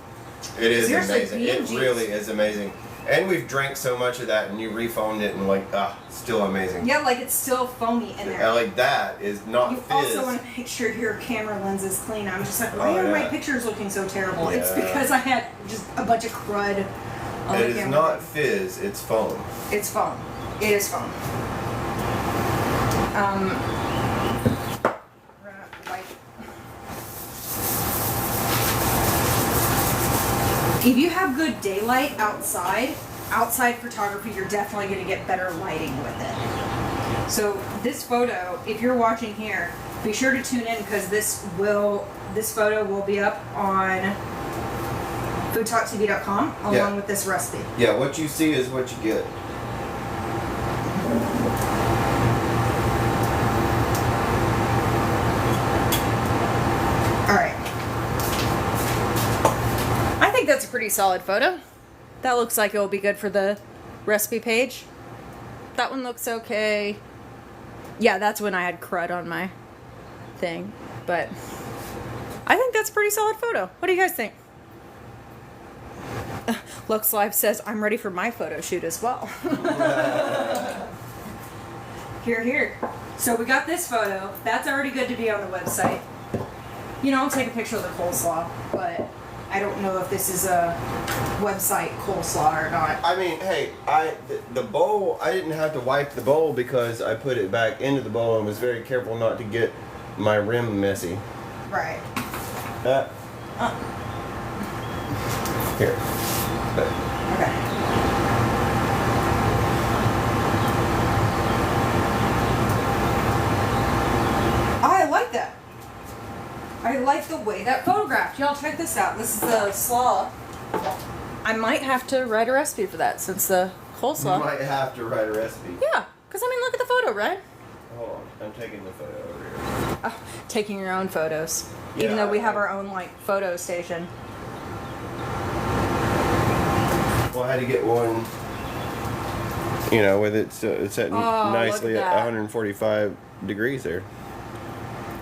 It is amazing. It really is amazing. And we've drank so much of that, and you refoamed it, and still amazing. Yeah, like it's still foamy in there. Like that is not fizz. You also want to make sure your camera lens is clean. I'm just like, why are my pictures looking so terrible? Yeah. It's because I had just a bunch of crud on the camera. It is not fizz, it's foam. It's foam. It is foam. If you have good daylight outside photography, you're definitely going to get better lighting with it. So this photo, if you're watching here, be sure to tune in, because this photo will be up on FoodTokTV.com along with this recipe. Yeah, what you see is what you get. That's a pretty solid photo. That looks like it will be good for the recipe page. That one looks okay. Yeah, that's when I had crud on my thing. But I think that's a pretty solid photo. What do you guys think? Lux Live says, I'm ready for my photo shoot as well. Here. So we got this photo. That's already good to be on the website. I'll take a picture of the coleslaw, but I don't know if this is a website coleslaw or not. I mean, hey, the bowl, I didn't have to wipe the bowl because I put it back into the bowl and was very careful not to get my rim messy. Right. Here. Okay. I like that. I like the way that photographed. Y'all check this out. This is the slaw. I might have to write a recipe for that since the coleslaw. You might have to write a recipe. Yeah, because I mean, look at the photo, right? Hold on, I'm taking the photo over here. Oh, taking your own photos. Yeah, Even though we have our own, like, photo station. Well, I had to get one, you know, with it setting nicely at 145 degrees there.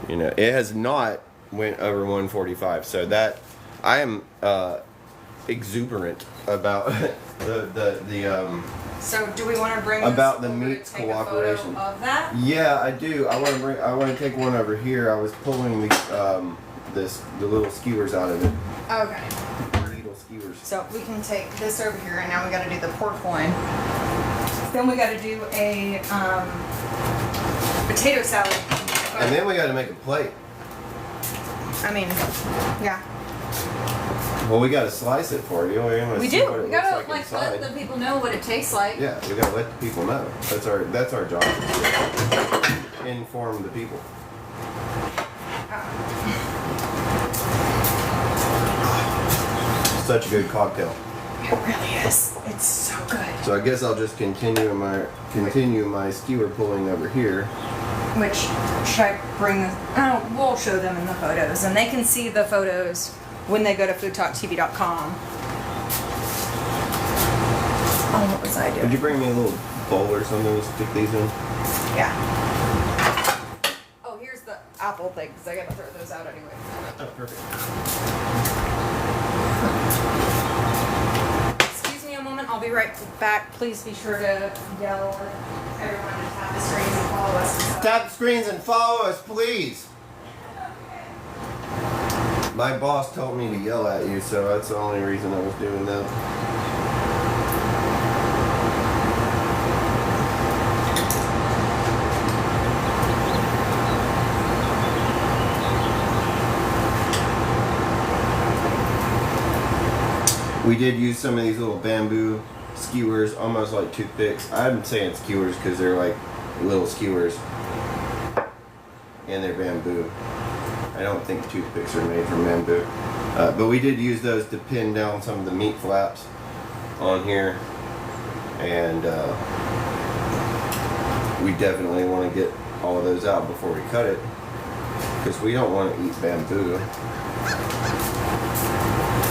You know, it has not went over 145, so that I am exuberant about the So do we want to bring about this the over meat to take cooperation. a photo of that? Yeah, I do. I want to take one over here. I was pulling the little skewers out of it. Okay. Little skewers. So we can take this over here, and now we got to do the pork loin. Then we got to do a potato salad. And then we got to make a plate. I mean, yeah. Well, we got to slice it for you. We do. We gotta like let the people know what it tastes like. Yeah, we gotta let the people know. That's our job. Inform the people. Such a good cocktail. It really is. It's so good. So I guess I'll just continue my skewer pulling over here. Which should I bring? Oh, we'll show them in the photos, and they can see the photos when they go to FoodTokTV.com. Oh, what was I doing? Could you bring me a little bowl or something to stick these in? Yeah. Oh, here's the apple thing, because I gotta throw those out anyway. Oh, perfect. Excuse me a moment, I'll be right back. Please be sure to yell at everyone to tap the screens and follow us. Tap the screens and follow us, please. My boss told me to yell at you, so that's the only reason I was doing that. We did use some of these little bamboo skewers, almost like toothpicks. I'm saying skewers because they're like little skewers. And they're bamboo. I don't think toothpicks are made from bamboo. But we did use those to pin down some of the meat flaps on here. And we definitely want to get all of those out before we cut it. Because we don't want to eat bamboo.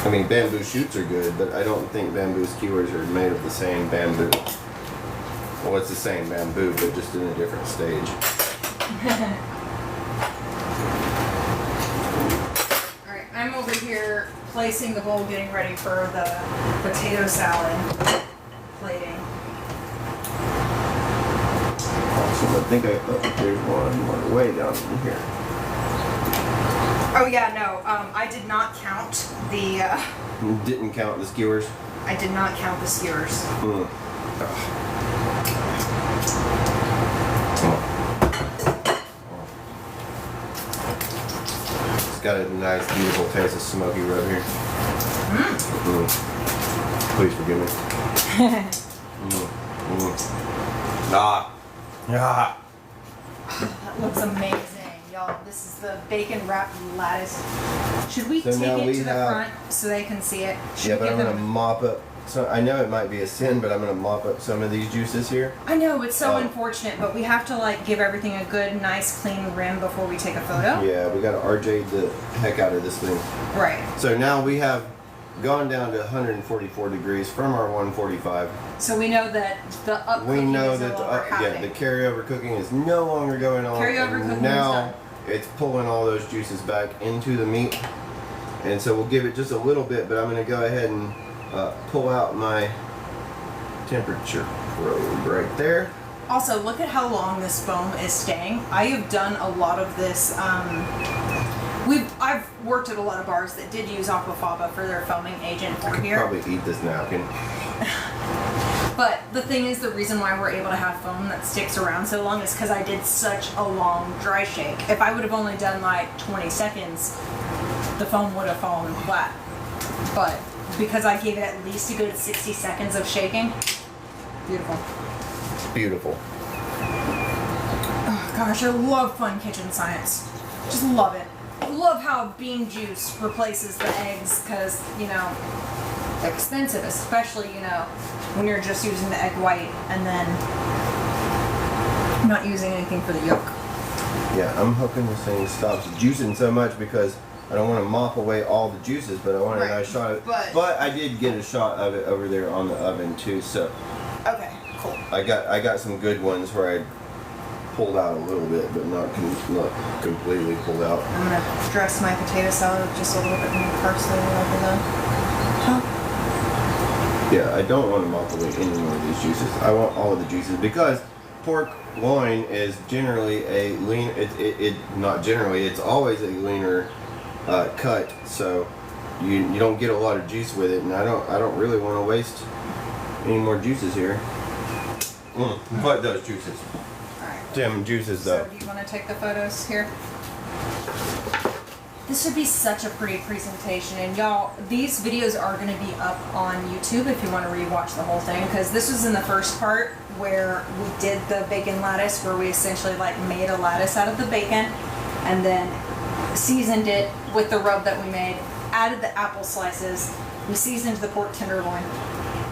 I mean, bamboo shoots are good, but I don't think bamboo skewers are made of the same bamboo. Well, it's the same bamboo, but just in a different stage. Alright, I'm over here placing the bowl, getting ready for the potato salad plating. Awesome. I think there's one way down in here. Oh yeah, no, I did not count the, You didn't count the skewers? I did not count the skewers. Mm. It's got a nice, beautiful taste of smoky rub here. Mm. Please forgive me. Ah. Ah. That looks amazing, y'all. This is the bacon wrapped lattice. Should we So take now it we to the have- front so they can see it? Should Yeah, we but I'm give gonna them- mop up. So I know it might be a sin, but I'm gonna mop up some of these juices here. I know, it's so Oh. unfortunate, but we have to like give everything a good, nice, clean rim before we take a photo. Yeah, we gotta RJ the heck out of this thing. Right. So now we have gone down to 144 degrees from our 145. So we know that the up We cooking know is no that longer the happening. carryover cooking is no longer going on. Carryover and cooking is now done. it's pulling all those juices back into the meat. And so we'll give it just a little bit, but I'm going to go ahead and pull out my temperature probe right there. Also, look at how long this foam is staying. I have done a lot of this. I've worked at a lot of bars that did use aquafaba for their foaming agent for here. Probably eat this napkin. But the thing is, the reason why we're able to have foam that sticks around so long is because I did such a long dry shake. If I would have only done like 20 seconds, the foam would have fallen flat. but because I gave it at least a good 60 seconds of shaking, beautiful. Beautiful. Oh gosh, I love fun kitchen science. Just love it. Love how bean juice replaces the eggs because, you know, they're expensive, especially, you know, when you're just using the egg white and then not using anything for the yolk. Yeah, I'm hoping this thing stops juicing so much because I don't want to mop away all the juices, but I want a nice shot of it. But I did get a shot of it over there on the oven too, so. Okay, cool. I got some good ones where I pulled out a little bit, but not completely pulled out. I'm gonna dress my potato salad with just a little bit more parsley over the top. Yeah, I don't want to mop away any more of these juices. I want all of the juices because pork loin is generally a lean. Not generally. It's always a leaner cut, so you don't get a lot of juice with it, and I don't really want to waste any more juices here. But those juices. Alright. Damn juices though. So do you want to take the photos here? This would be such a pretty presentation, and y'all, these videos are going to be up on YouTube if you want to rewatch the whole thing, because this was in the first part where we did the bacon lattice, where we essentially like made a lattice out of the bacon and then seasoned it with the rub that we made, added the apple slices, we seasoned the pork tenderloin,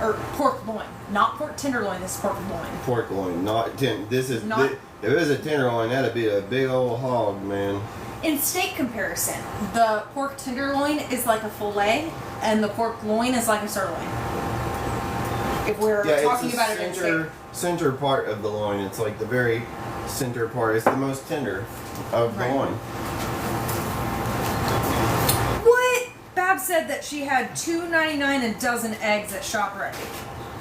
or pork loin, not pork tenderloin, this is pork loin. Pork loin, not this is not. If it was a tenderloin, that'd be a big old hog, man. In steak comparison, the pork tenderloin is like a fillet, and the pork loin is like a sirloin. If we're talking about it in steak. Center part of the loin. It's like the very center part. It's the most tender of the loin. What? Bab said that she had $2.99 a dozen eggs at ShopRite.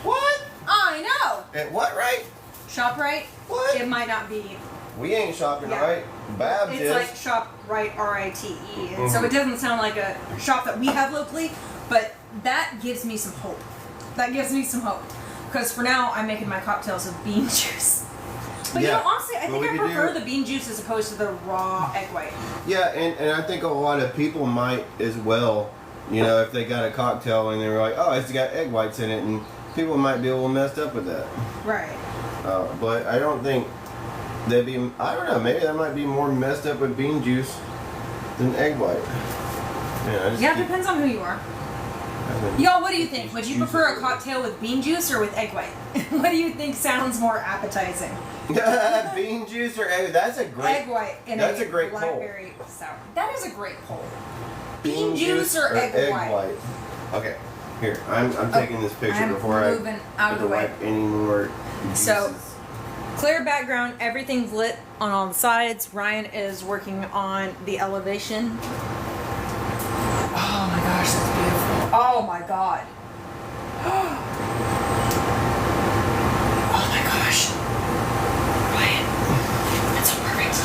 What? I know. At what rate? ShopRite? What? It might not be. We ain't shopping right. Babs it's is. Like ShopRite, R-I-T-E. And so it doesn't sound like a shop that we have locally, but that gives me some hope. That gives me some hope. Because for now, I'm making my cocktails with bean juice. But you know, honestly, I think I prefer the bean juice as opposed to the raw egg white. Yeah, and I think a lot of people might as well, you know, if they got a cocktail and they were like, oh, it's got egg whites in it, and people might be a little messed up with that. Right. But I don't think they'd be, I don't know, maybe that might be more messed up with bean juice than egg white. Yeah, it depends on who you are. Y'all, what do you think? Would you prefer a cocktail with bean juice or with egg white? What do you think sounds more appetizing? Bean juice or egg? That's a great. Egg white and that's a great blackberry sour. That is a great poll. Bean juice or egg white? Okay, here I'm taking this picture before I out of the way. Wipe any more juices. So, clear background. Everything's lit on all the sides. Ryan is working on the elevation. Oh my gosh, that's beautiful. Oh my god. Oh my gosh. Ryan, that's so perfect.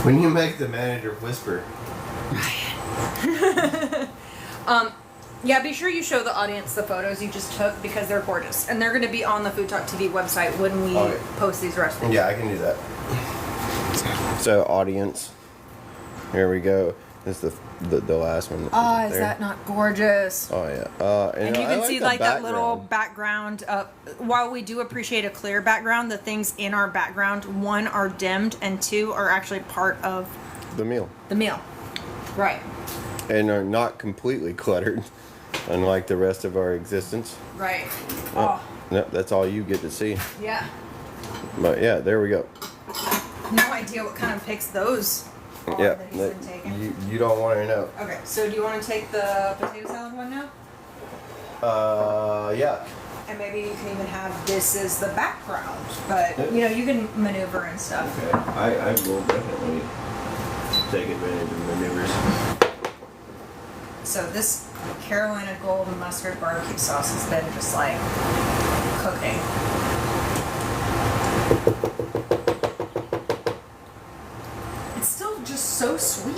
When you make the manager whisper. Ryan. Yeah, be sure you show the audience the photos you just took because they're gorgeous. And they're going to be on the FoodTokTV website when we post these recipes. Yeah, I can do that. So, audience, here we go. This is the last one. Oh, is that not gorgeous? Oh, yeah. And you can see like that little background. While we do appreciate a clear background, the things in our background, one, are dimmed, and two, are actually part of the meal. The meal. Right. And are not completely cluttered, unlike the rest of our existence. Right. Oh. No, that's all you get to see. Yeah. But yeah, there we go. No idea what kind of pics those are that he's been taking. You don't want to know. Okay, so do you want to take the potato salad one now? Yeah. And maybe you can even have this as the background, but you know, you can maneuver and stuff. Okay, I will definitely take advantage of maneuvers. So this Carolina Gold mustard barbecue sauce has been just like cooking. It's still just so sweet.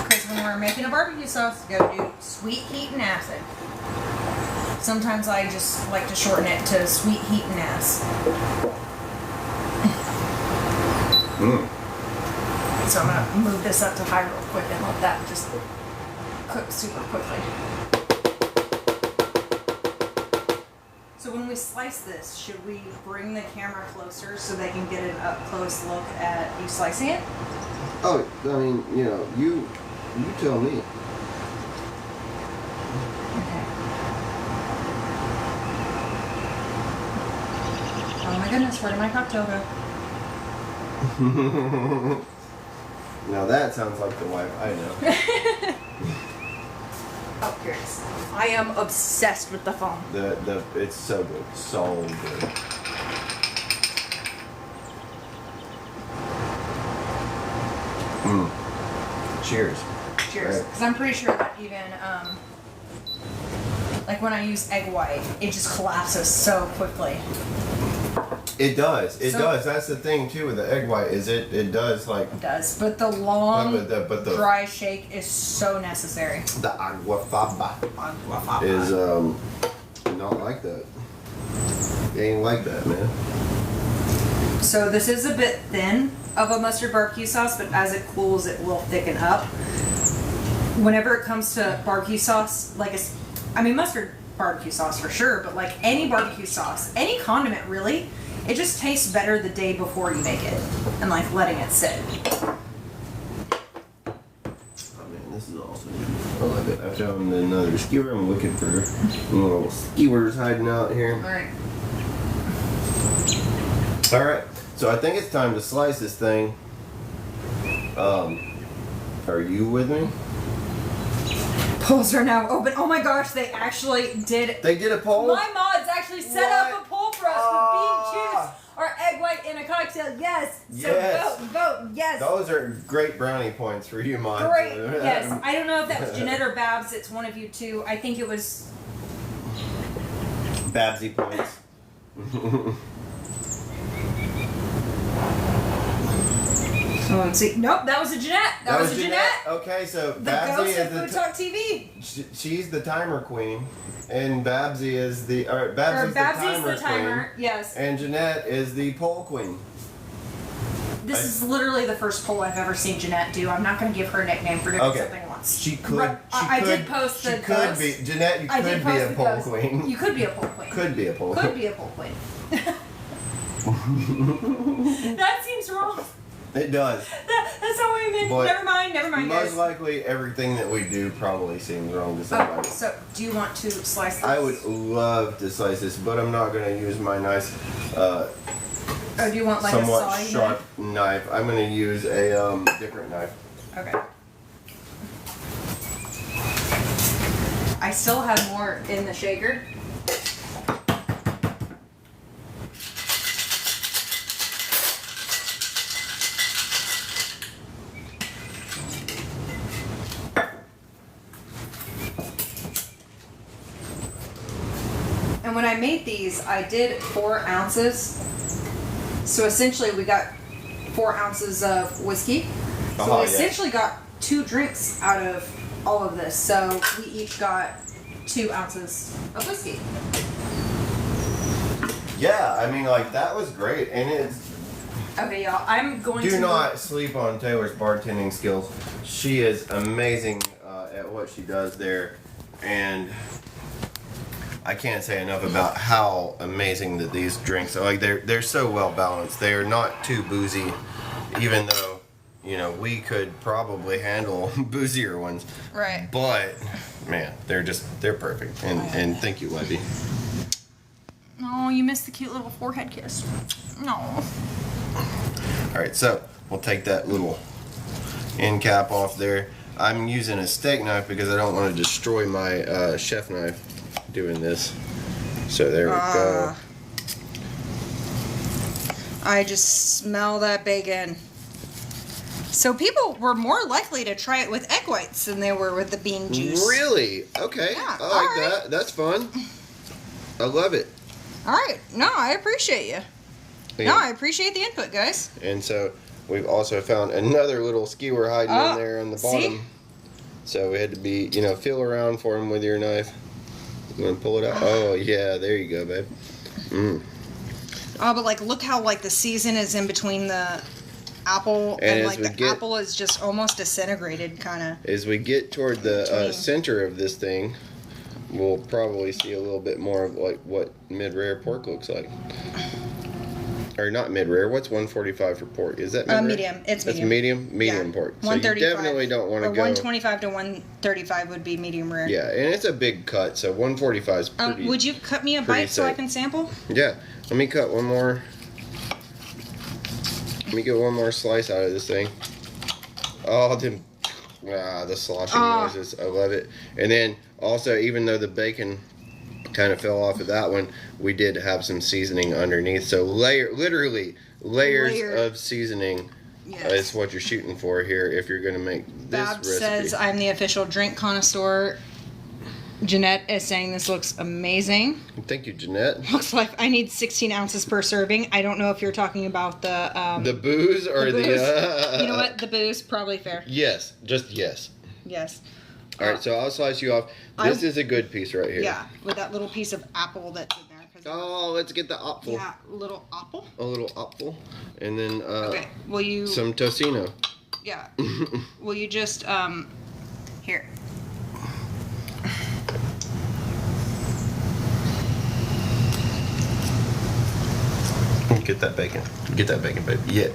Because when we're making a barbecue sauce, you gotta do sweet, heat, and acid. Sometimes I just like to shorten it to sweet, heat, and ass. So I'm gonna move this up to high real quick and let that just cook super quickly. So when we slice this, should we bring the camera closer so they can get an up close look at you slicing it? Oh, I mean, you know, you tell me. Okay. Oh my goodness, where did my cocktail go? Now that sounds like the wife I know. Oh, here it is. I am obsessed with the phone. It's so good, so good. Cheers. Cheers. Right. Because I'm pretty sure that even, like when I use egg white, it just collapses so quickly. It does. It does. That's the thing too with the egg white is it does like. It does, but the long but the dry shake is so necessary. The agua faba is not like that. It ain't like that, man. So this is a bit thin of a mustard barbecue sauce, but as it cools, it will thicken up. Whenever it comes to barbecue sauce, mustard barbecue sauce for sure, but like any barbecue sauce, any condiment really, it just tastes better the day before you make it and like letting it sit. Oh man, this is awesome. I like it. I found another skewer. I'm looking for little skewers hiding out here. Alright. Alright, so I think it's time to slice this thing. Are you with me? Polls are now open. Oh my gosh, they actually did. They did a poll? My mods actually set up a poll for us for bean juice or egg white in a cocktail. Yes. So Yes. vote. Yes. Those are great brownie points for you, Mon. Great. Yes. I don't know if that was Jeanette or Babs. It's one of you two. I think it was Babsy points. So let's see. Nope, that was a Jeanette. That was a Jeanette. Okay, so The Babsy ghost of is FoodTok TV. she's the timer queen, and Babsy is the Babsy's the timer timer. queen, Yes. and Jeanette is the poll queen. This is literally the first poll I've ever seen Jeanette do. I'm not going to give her a nickname for doing something once. She could. Right. I did post the She could ghost. be Jeanette. You I could did be post a the poll ghost. queen. You could be a poll queen. Could be a poll. Could be a poll queen. That seems wrong. It does. That's not what I meant. But Never mind, Most guys. likely, everything that we do probably seems wrong to somebody. Oh, so do you want to slice this? I would love to slice this, but I'm not going to use my nice, Or do you want like somewhat a saw sharp knife. I'm going to use a different knife. Okay. I still have more in the shaker. And when I made these, I did 4 ounces. So essentially we got 4 ounces of whiskey. So we essentially got 2 drinks out of all of this. So we each got 2 ounces of whiskey. Yeah, I mean, like, that was great. And it's... Okay, y'all, I'm going to... Do not sleep on Taylor's bartending skills. She is amazing at what she does there. And... I can't say enough about how amazing that these drinks are. Like they're so well balanced. They are not too boozy, even though we could probably handle boozier ones. Right. But man, they're perfect. And thank you, Levy. Oh, you missed the cute little forehead kiss. No. All right, so we'll take that little end cap off there. I'm using a steak knife because I don't want to destroy my chef knife doing this. So there we go. I just smell that bacon. So people were more likely to try it with egg whites than they were with the bean juice. Really? Okay. Yeah, I like that. That's fun. I love it. All right. No, I appreciate you. Yeah. No, I appreciate the input, guys. And so we've also found another little skewer hiding in there on the bottom. See? So we had to be, feel around for him with your knife. You want to pull it out? Oh, yeah. There you go, babe. Oh, but look how the season is in between the apple, and like the get, apple is just almost disintegrated, kind of. As we get toward the center of this thing, we'll probably see a little bit more of like what mid-rare pork looks like. Or not mid-rare. What's 145 for pork? Is that mid-rare? Medium. It's medium. It's medium pork. So you definitely don't want to go. 125 to 135 would be medium rare. Yeah, and it's a big cut, so 145 is pretty. Would you cut me a bite so I can sample? Yeah. Let me cut one more. Let me get one more slice out of this thing. Oh, the sloshing noises. I love it. And then also, even though the bacon kind of fell off of that one, we did have some seasoning underneath. So literally layers of seasoning is what you're shooting for here if you're going to make this Bab recipe. says I'm the official drink connoisseur. Jeanette is saying this looks amazing. Thank you, Jeanette. Looks like I need 16 ounces per serving. I don't know if you're talking about the booze or the you know what? The booze, probably fair. Yes, just yes. Yes. All right, so I'll slice you off. This is a good piece right here. Yeah, with that little piece of apple that's in there. Oh, let's get the apple. Yeah, little apple. A little apple, and then okay. Will you? Some tocino. Yeah. Will you just here? Get that bacon. Get that bacon, baby. Yeah,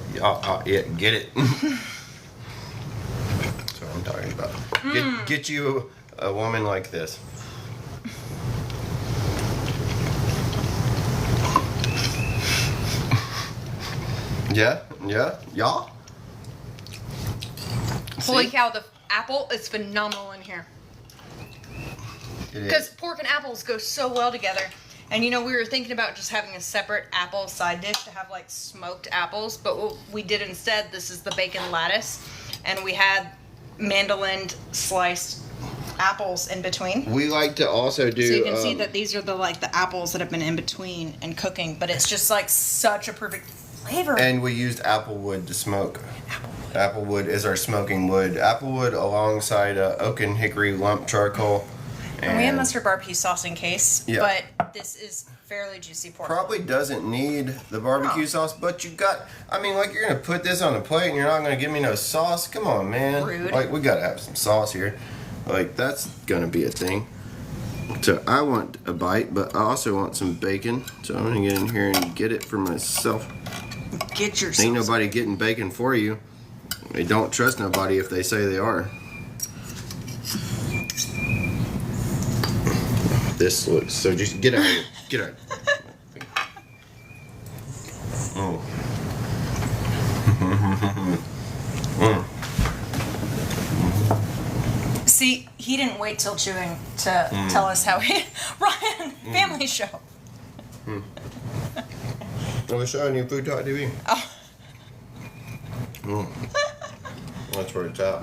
yeah, get it. That's what I'm talking about. Get you a woman like this. Yeah. Holy cow, the apple is phenomenal in here. Because pork and apples go so well together. And we were thinking about just having a separate apple side dish to have like smoked apples, but what we did instead, this is the bacon lattice, and we had mandolin sliced apples in between. We like to also do. So you can see that these are the apples that have been in between and cooking, but it's just like such a perfect flavor. And we used apple wood to smoke. Apple wood is our smoking wood. Apple wood alongside oak and hickory lump charcoal. And we have mustard barbecue sauce in case, but this is fairly juicy pork. Probably doesn't need the barbecue sauce, but you got, you're going to put this on a plate and you're not going to give me no sauce? Come on, man. Rude. We got to have some sauce here. That's going to be a thing. So I want a bite, but I also want some bacon. So I'm going to get in here and get it for myself. Get yourself. Ain't nobody getting bacon for you. They don't trust nobody if they say they are. This looks so juicy. Get out of here. Get out. Oh. See, he didn't wait till chewing to tell us how he... Ryan, family show. I was showing you FoodTokTV. Oh. That's where it's at.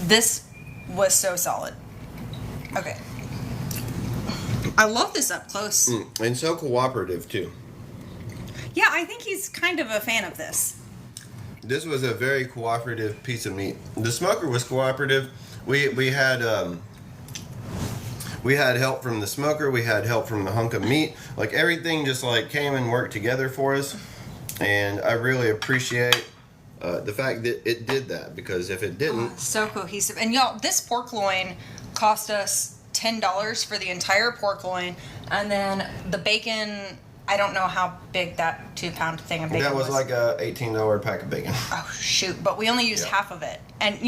This was so solid. Okay. I love this up close. And so cooperative, too. Yeah, I think he's kind of a fan of this. This was a very cooperative piece of meat. The smoker was cooperative. We had help from the smoker. We had help from the hunk of meat. Everything just came and worked together for us. And I really appreciate the fact that it did that, because if it didn't... So cohesive. And y'all, this pork loin cost us $10 for the entire pork loin, and then the bacon, I don't know how big that 2-pound thing of bacon was. That was like a $18 pack of bacon. Oh shoot, but we only used half of it, and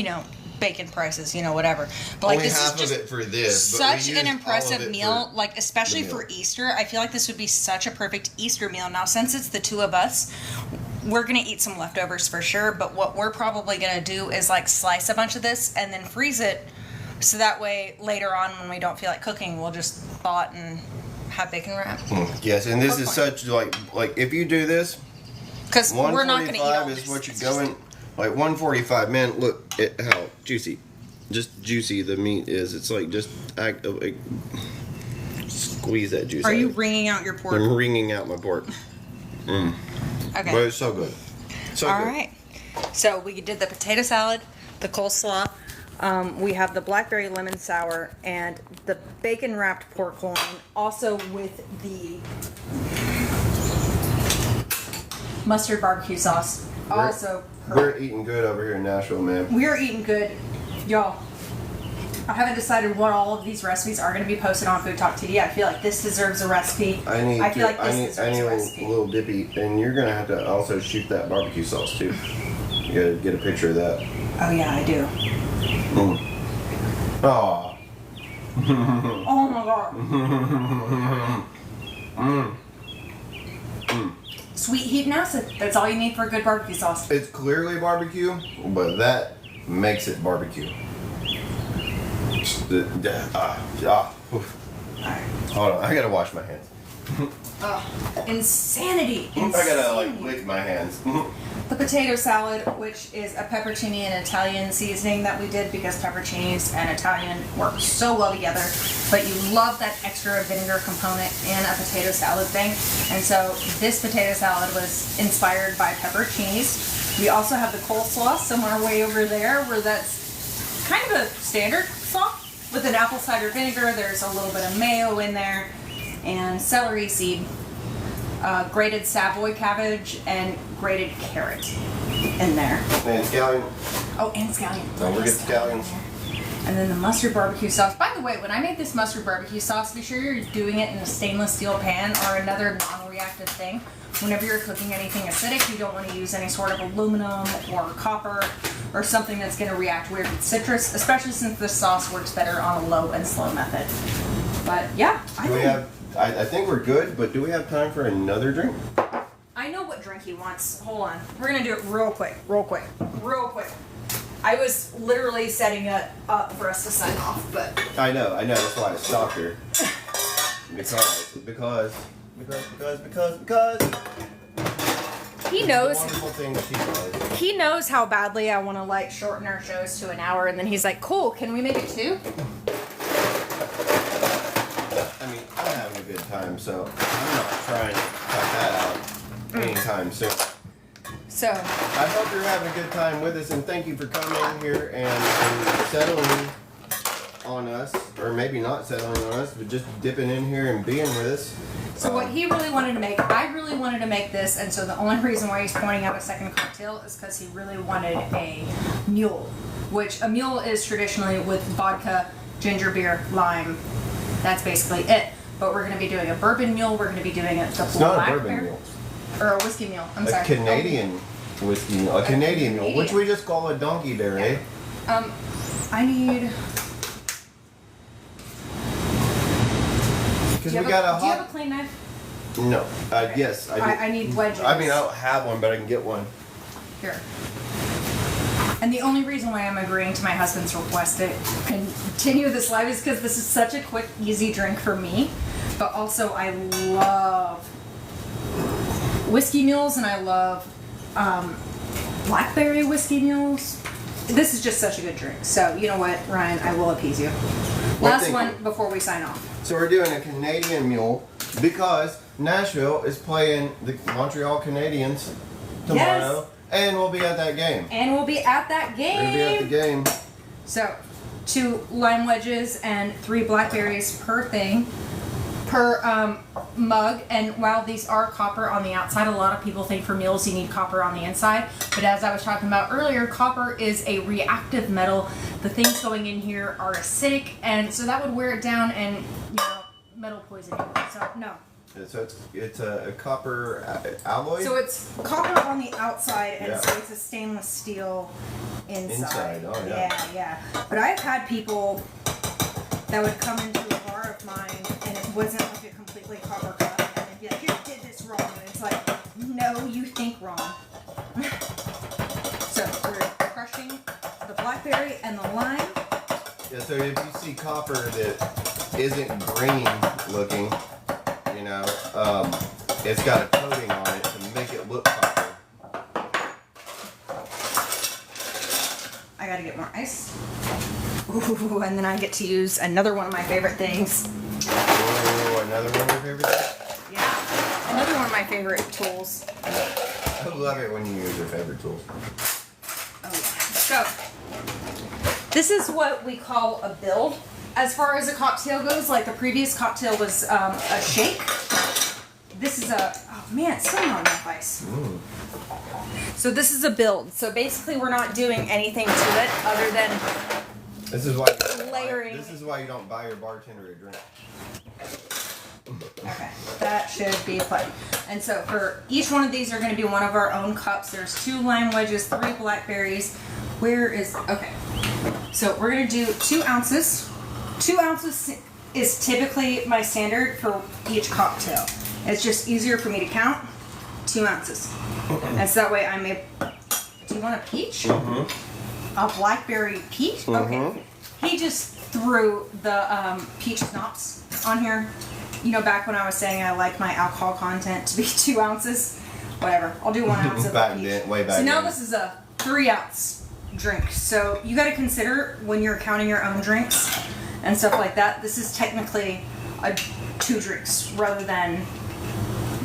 bacon prices, whatever. But only this half is just of it for this. Such an impressive meal, especially for Easter. I feel like this would be such a perfect Easter meal. Now, since it's the two of us, we're gonna eat some leftovers for sure. But what we're probably gonna do is slice a bunch of this and then freeze it, so that way later on when we don't feel like cooking, we'll just thaw it and have bacon wrap. Yes, and this is such if you do this, because we're not gonna eat all is this. what you're going. 145, man, look at how juicy the meat is. It's squeeze that juice. Are you wringing out your pork? I'm wringing out my pork. Okay. But it's so good. All right. So we did the potato salad, the coleslaw. We have the blackberry lemon sour and the bacon wrapped pork loin, also with the mustard barbecue sauce. Also, we're eating good over here in Nashville, man. we are eating good, y'all. I haven't decided what all of these recipes are going to be posted on FoodTokTV. I feel like this deserves a recipe. I need a recipe. a little dippy, and you're gonna have to also shoot that barbecue sauce too. You gotta get a picture of that. Oh yeah, I do. Oh. Oh my god. Sweet heat and acid. That's all you need for a good barbecue sauce. It's clearly barbecue, but that makes it barbecue. Hold on, I gotta wash my hands. Insanity. I gotta like lick my hands. The potato salad, which is a pepperoncini and Italian seasoning that we did because pepperoncinis and Italian work so well together. But you love that extra vinegar component in a potato salad thing. And so this potato salad was inspired by pepperoncinis. We also have the coleslaw somewhere way over there where that's kind of a standard slaw with an apple cider vinegar. There's a little bit of mayo in there and celery seed. Grated Savoy cabbage and grated carrot in there. And scallion. Oh, and scallion. Don't forget scallions. And then the mustard barbecue sauce. By the way, when I make this mustard barbecue sauce, be sure you're doing it in a stainless steel pan or another non-reactive thing. Whenever you're cooking anything acidic, you don't want to use any sort of aluminum or copper or something that's going to react weird with citrus, especially since this sauce works better on a low and slow method. But yeah, I think we're good, but do we have time for another drink? I know what drink he wants. Hold on. We're going to do it real quick. I was literally setting it up for us to sign off, but... I know. That's why I stopped her. Because... He knows. Wonderful thing she does. He knows how badly I want to like shorten our shows to an hour, and then he's like, "Cool, can we make it 2?" I mean, I'm having a good time, so I'm not trying to cut that out anytime soon. So I hope you're having a good time with us, and thank you for coming here and settling on us, or maybe not settling on us, but just dipping in here and being with us. So what he really wanted to make, I really wanted to make this, and so the only reason why he's pointing out a second cocktail is because he really wanted a mule, which a mule is traditionally with vodka, ginger beer, lime. That's basically it. But we're going to be doing a bourbon mule. We're going to be doing a It's not a bourbon mule. Or a whiskey mule. I'm sorry. A Canadian whiskey mule. A Canadian mule, which we just call a donkey berry. Yeah. I need... Because we got a hot... Do you have a clean knife? No. Yes, I do. I need wedges. I mean, I don't have one, but I can get one. Here. And the only reason why I'm agreeing to my husband's request to continue this live is because this is such a quick, easy drink for me. But also, I love whiskey mules, and I love blackberry whiskey mules. This is just such a good drink. So, you know what, Ryan? I will appease you. Last one before we sign off. So we're doing a Canadian mule because Nashville is playing the Montreal Canadiens tomorrow. Yes. And we'll be at that game. We'll be at the game. So, 2 lime wedges and 3 blackberries per thing, per mug. And while these are copper on the outside, a lot of people think for meals you need copper on the inside. But as I was talking about earlier, copper is a reactive metal. The things going in here are acidic, and so that would wear it down and, you know, metal poisoning. So, no. So it's a copper alloy? So it's copper on the outside, and so it's a stainless steel inside. Oh, yeah. Yeah. But I've had people that would come into a bar of mine, and it wasn't like a completely copper cup, and they'd be like, "You did this wrong." And it's like, no, you think wrong. So we're crushing the blackberry and the lime. Yeah, so if you see copper that isn't green looking, you know, it's got a coating on it to make it look copper. I gotta get more ice. Ooh, and then I get to use another one of my favorite things. Ooh, another one of your favorite things? Yeah, another one of my favorite tools. I love it when you use your favorite tools. Oh yeah. So, this is what we call a build. As far as a cocktail goes, like the previous cocktail was a shake. this is a, oh man, it's still not enough ice. So this is a build. So basically we're not doing anything to it other than This is why. layering. This is why you don't buy your bartender a drink. Okay, that should be plenty. And so for each one of these are going to be one of our own cups. There's 2 lime wedges, 3 blackberries. Where is, okay. So we're going to do 2 ounces. 2 ounces is typically my standard for each cocktail. It's just easier for me to count. 2 ounces. And so that way I may, do you want a peach? A blackberry peach? Okay. He just threw the peach schnapps on here. You know, back when I was saying I like my alcohol content to be 2 ounces. Whatever. I'll do 1 ounce of Back peach. then, way back So now then. this is a 3 ounce drink. So you got to consider when you're counting your own drinks and stuff like that. This is technically a 2 drinks rather than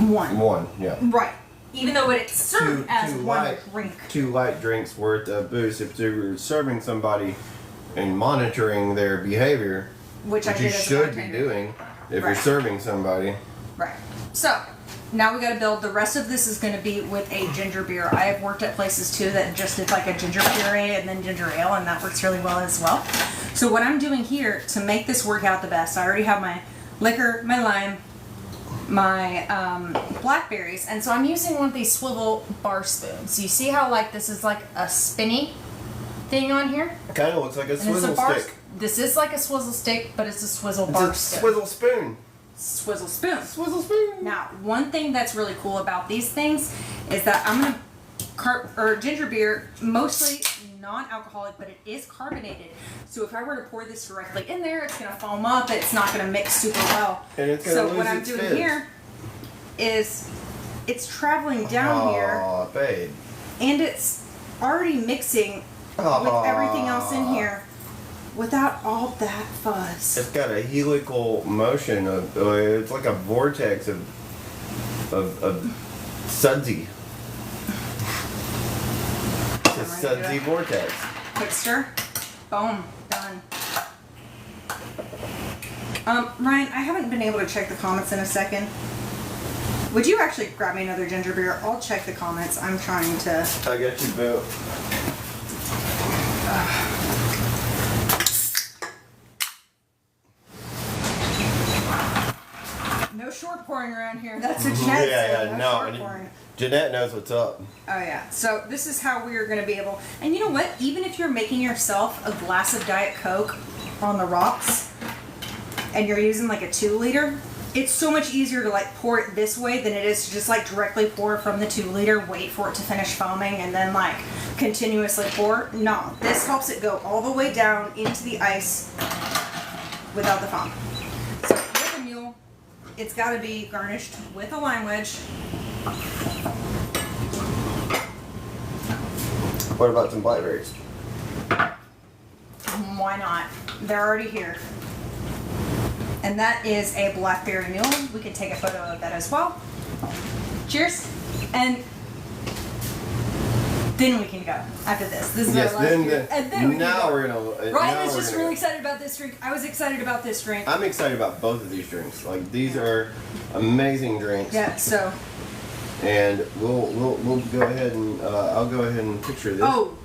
1. 1, yeah. Right. Even though it's served as 1 drink. 2 light drinks worth of booze. If you're serving somebody and monitoring their behavior, Which I you did as a should be bartender. doing if Right. you're serving somebody. Right. So now we got to build. The rest of this is going to be with a ginger beer. I have worked at places too that just did like a ginger puree and then ginger ale, and that works really well as well. So what I'm doing here to make this work out the best, I already have my liquor, my lime, my blackberries, and so I'm using one of these swivel bar spoons. You see how like this is like a spinny thing on here? Kind of looks like a And it's swizzle a bar. stick. This is like a swizzle stick, but it's a swizzle It's bar a spoon. swizzle spoon. Swizzle spoon. Swizzle spoon. Now, one thing that's really cool about these things is that I'm gonna ginger beer, mostly non-alcoholic, but it is carbonated. So if I were to pour this directly in there, it's gonna foam up. It's not gonna mix super well. And it's gonna so lose what I'm its doing fizz. here is it's traveling down here, Aw, babe. and it's already mixing with everything else in here without all that fuzz. It's got a helical motion of it's like a vortex of sudsy. It's a I'm ready to do sudsy it. vortex. Quick stir. Boom. Done. Ryan, I haven't been able to check the comments in a second. Would you actually grab me another ginger beer? I'll check the comments. I'm trying to. I got you, Bill. No short pouring around here. That's what Jeanette said. No short pouring. Jeanette knows what's up. Oh yeah. So this is how we are going to be able. And you know what? Even if you're making yourself a glass of Diet Coke on the rocks, and you're using like a 2-liter, it's so much easier to like pour it this way than it is to just like directly pour from the 2-liter, wait for it to finish foaming, and then like continuously pour. No, this helps it go all the way down into the ice without the foam. So with a mule, it's got to be garnished with a lime wedge. What about some blackberries? Why not? They're already here. And that is a blackberry mule. We can take a photo of that as well. Cheers. And then we can go after this. This is Yes, our last then beer. And then we can now go. we're gonna. Ryan now was we're just gonna really go. excited about this drink. I was excited about this drink. I'm excited about both of these drinks. Like these are amazing drinks. Yeah, so. And we'll go ahead and I'll go ahead and picture this. Oh,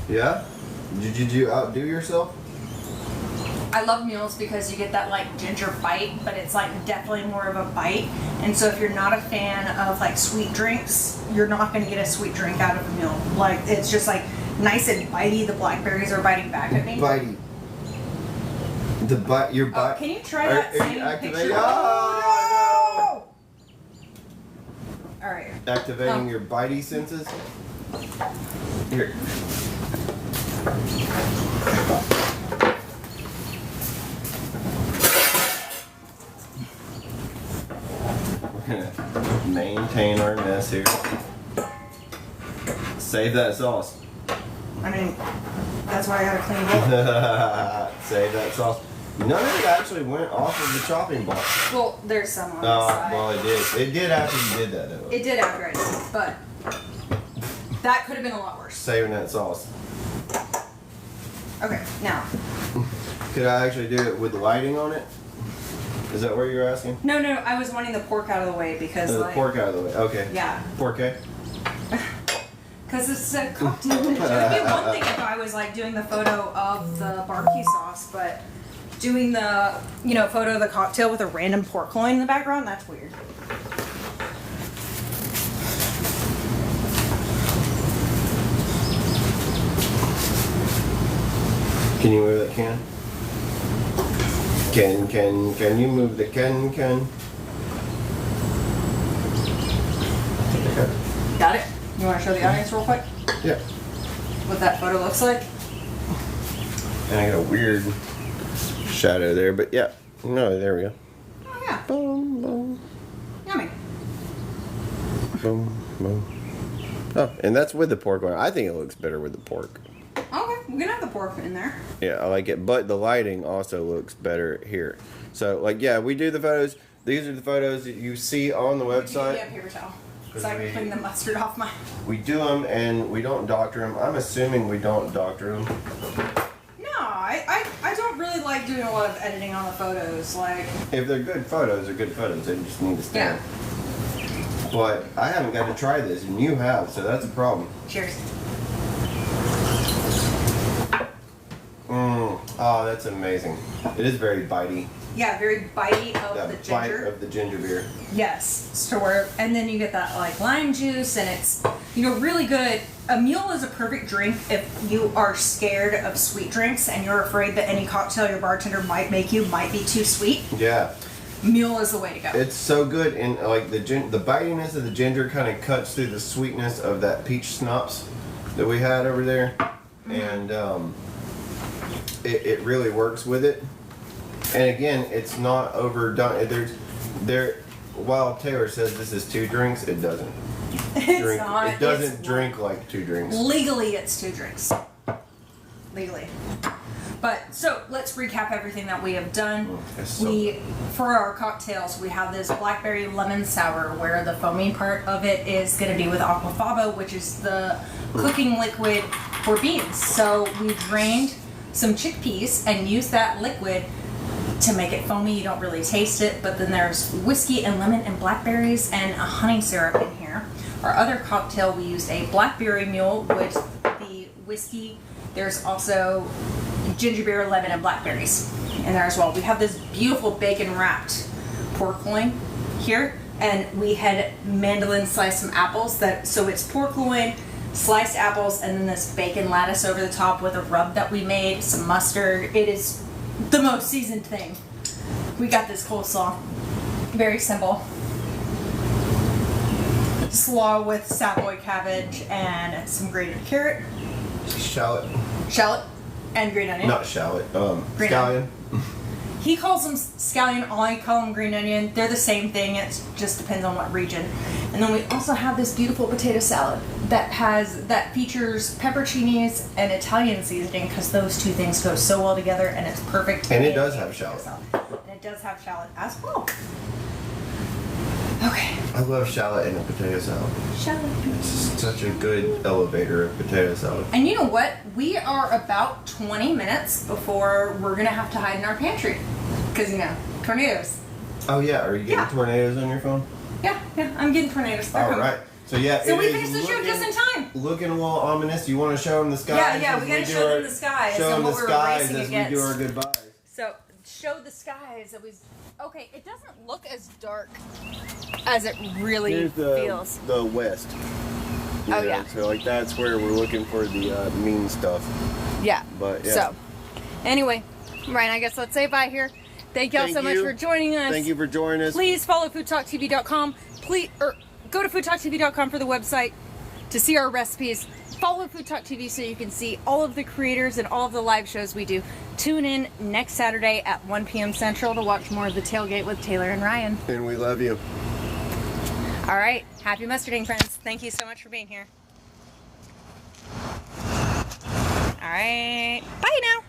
Yeah? Did you outdo yourself? I love mules because you get that like ginger bite, but it's like definitely more of a bite. And so if you're not a fan of like sweet drinks, you're not going to get a sweet drink out of a mule. Like it's just like nice and bitey. The blackberries are biting back at me. Bitey. The bite. Your bite. Oh, can you try that Are you same activating? picture? Oh, All right. no! Activating your bitey senses. Here. We're gonna maintain our mess here. Save that sauce. I mean, that's why I got a clean bowl. Save that sauce. None of it actually went off of the chopping block. Well, there's some on the Oh, side. well, it did. It did after you did that, though. It did after I did, but that could have been a lot worse. Saving that sauce. Okay, now. Could I actually do it with the lighting on it? Is that what you're asking? No, I was wanting the pork out of the way because The pork out of the way. Okay. Yeah. Pork, eh? Because it's a cocktail dish. It would be one thing if I was like doing the photo of the barbecue sauce, but doing the, you know, photo of the cocktail with a random pork loin in the background, that's weird. Can you move that can? Can you move the can? Okay. Got it? You want to show the audience real quick Yeah. what that photo looks like? And I got a weird shadow there, but yeah. No, there we go. Oh yeah, Boom, boom, yummy. boom, boom. Oh, and that's with the pork on. I think it looks better with the pork. Okay, we can have the pork in there. Yeah, I like it, but the lighting also looks better here. So, like, yeah, we do the photos. These are the photos that you see on the website. Yeah, paper towel. So I can clean the mustard off my... We do them, and we don't doctor them. I'm assuming we don't doctor them. No, I don't really like doing a lot of editing on the photos. Like, If they're good photos, they're good photos. They just need to stand. yeah. But I haven't got to try this, and you have, so that's a problem. Cheers. Oh, that's amazing. It is very bitey. Yeah, very bitey of That the bite ginger. of the ginger beer. Yes, so where, and then you get that like lime juice, and it's, you know, really good. A mule is a perfect drink if you are scared of sweet drinks and you're afraid that any cocktail your bartender might make you might be too sweet. Yeah. Mule is the way to go. It's so good, and like the bitiness of the ginger kind of cuts through the sweetness of that peach schnapps that we had over there, and it really works with it. And again, it's not overdone. While Taylor says this is 2 drinks, it doesn't. It's not. It doesn't it's drink like 2 drinks. Legally, it's 2 drinks. Legally. But so let's recap everything that we have done. For our cocktails, we have this blackberry lemon sour, where the foamy part of it is going to be with aquafaba, which is the cooking liquid for beans. So we drained some chickpeas and used that liquid to make it foamy. You don't really taste it, but then there's whiskey and lemon and blackberries and a honey syrup in here. Our other cocktail, we used a blackberry mule with the whiskey. There's also ginger beer, lemon, and blackberries in there as well. We have this beautiful bacon wrapped pork loin here, and we had mandolin sliced some apples. So it's pork loin, sliced apples, and then this bacon lattice over the top with a rub that we made, some mustard. It is the most seasoned thing. We got this coleslaw. Very simple. Slaw with Savoy cabbage and some grated carrot. Shallot. And green onion. Not shallot. Green Scallion. He calls them scallion, I call them green onion. They're the same thing, it just depends on what region. And then we also have this beautiful potato salad that features pepperoncinis and Italian seasoning, because those 2 things go so well together, and it's perfect. And it does have shallot. And it does have shallot as well. Okay. I love shallot in a potato salad. Shallot. It's such a good elevator of potato salad. And you know what? We are about 20 minutes before we're going to have to hide in our pantry. Because, you know, tornadoes. Oh yeah, are you getting tornadoes on your phone? Yeah, I'm getting tornadoes. They're coming. Alright. So yeah, So it we is finished the show just in time. Looking a little ominous. You want to show them the skies? Yeah, we gotta show them the skies Show and them what the we're skies racing as against. we do our goodbyes. So, show the skies. Okay, it doesn't look as dark as it really Here's feels. the west. Oh, yeah. So like that's where we're looking for the mean stuff. Yeah. But yeah. So, anyway, Ryan, I guess let's say bye here. Thank y'all so much for joining us. Thank you for joining us. Please follow FoodTokTV.com. Please, go to FoodTokTV.com for the website to see our recipes. Follow FoodTokTV so you can see all of the creators and all of the live shows we do. Tune in next Saturday at 1 p.m. Central to watch more of the Tailgate with Taylor and Ryan. And we love you. All right, happy mustarding, friends. Thank you so much for being here. All right, bye now.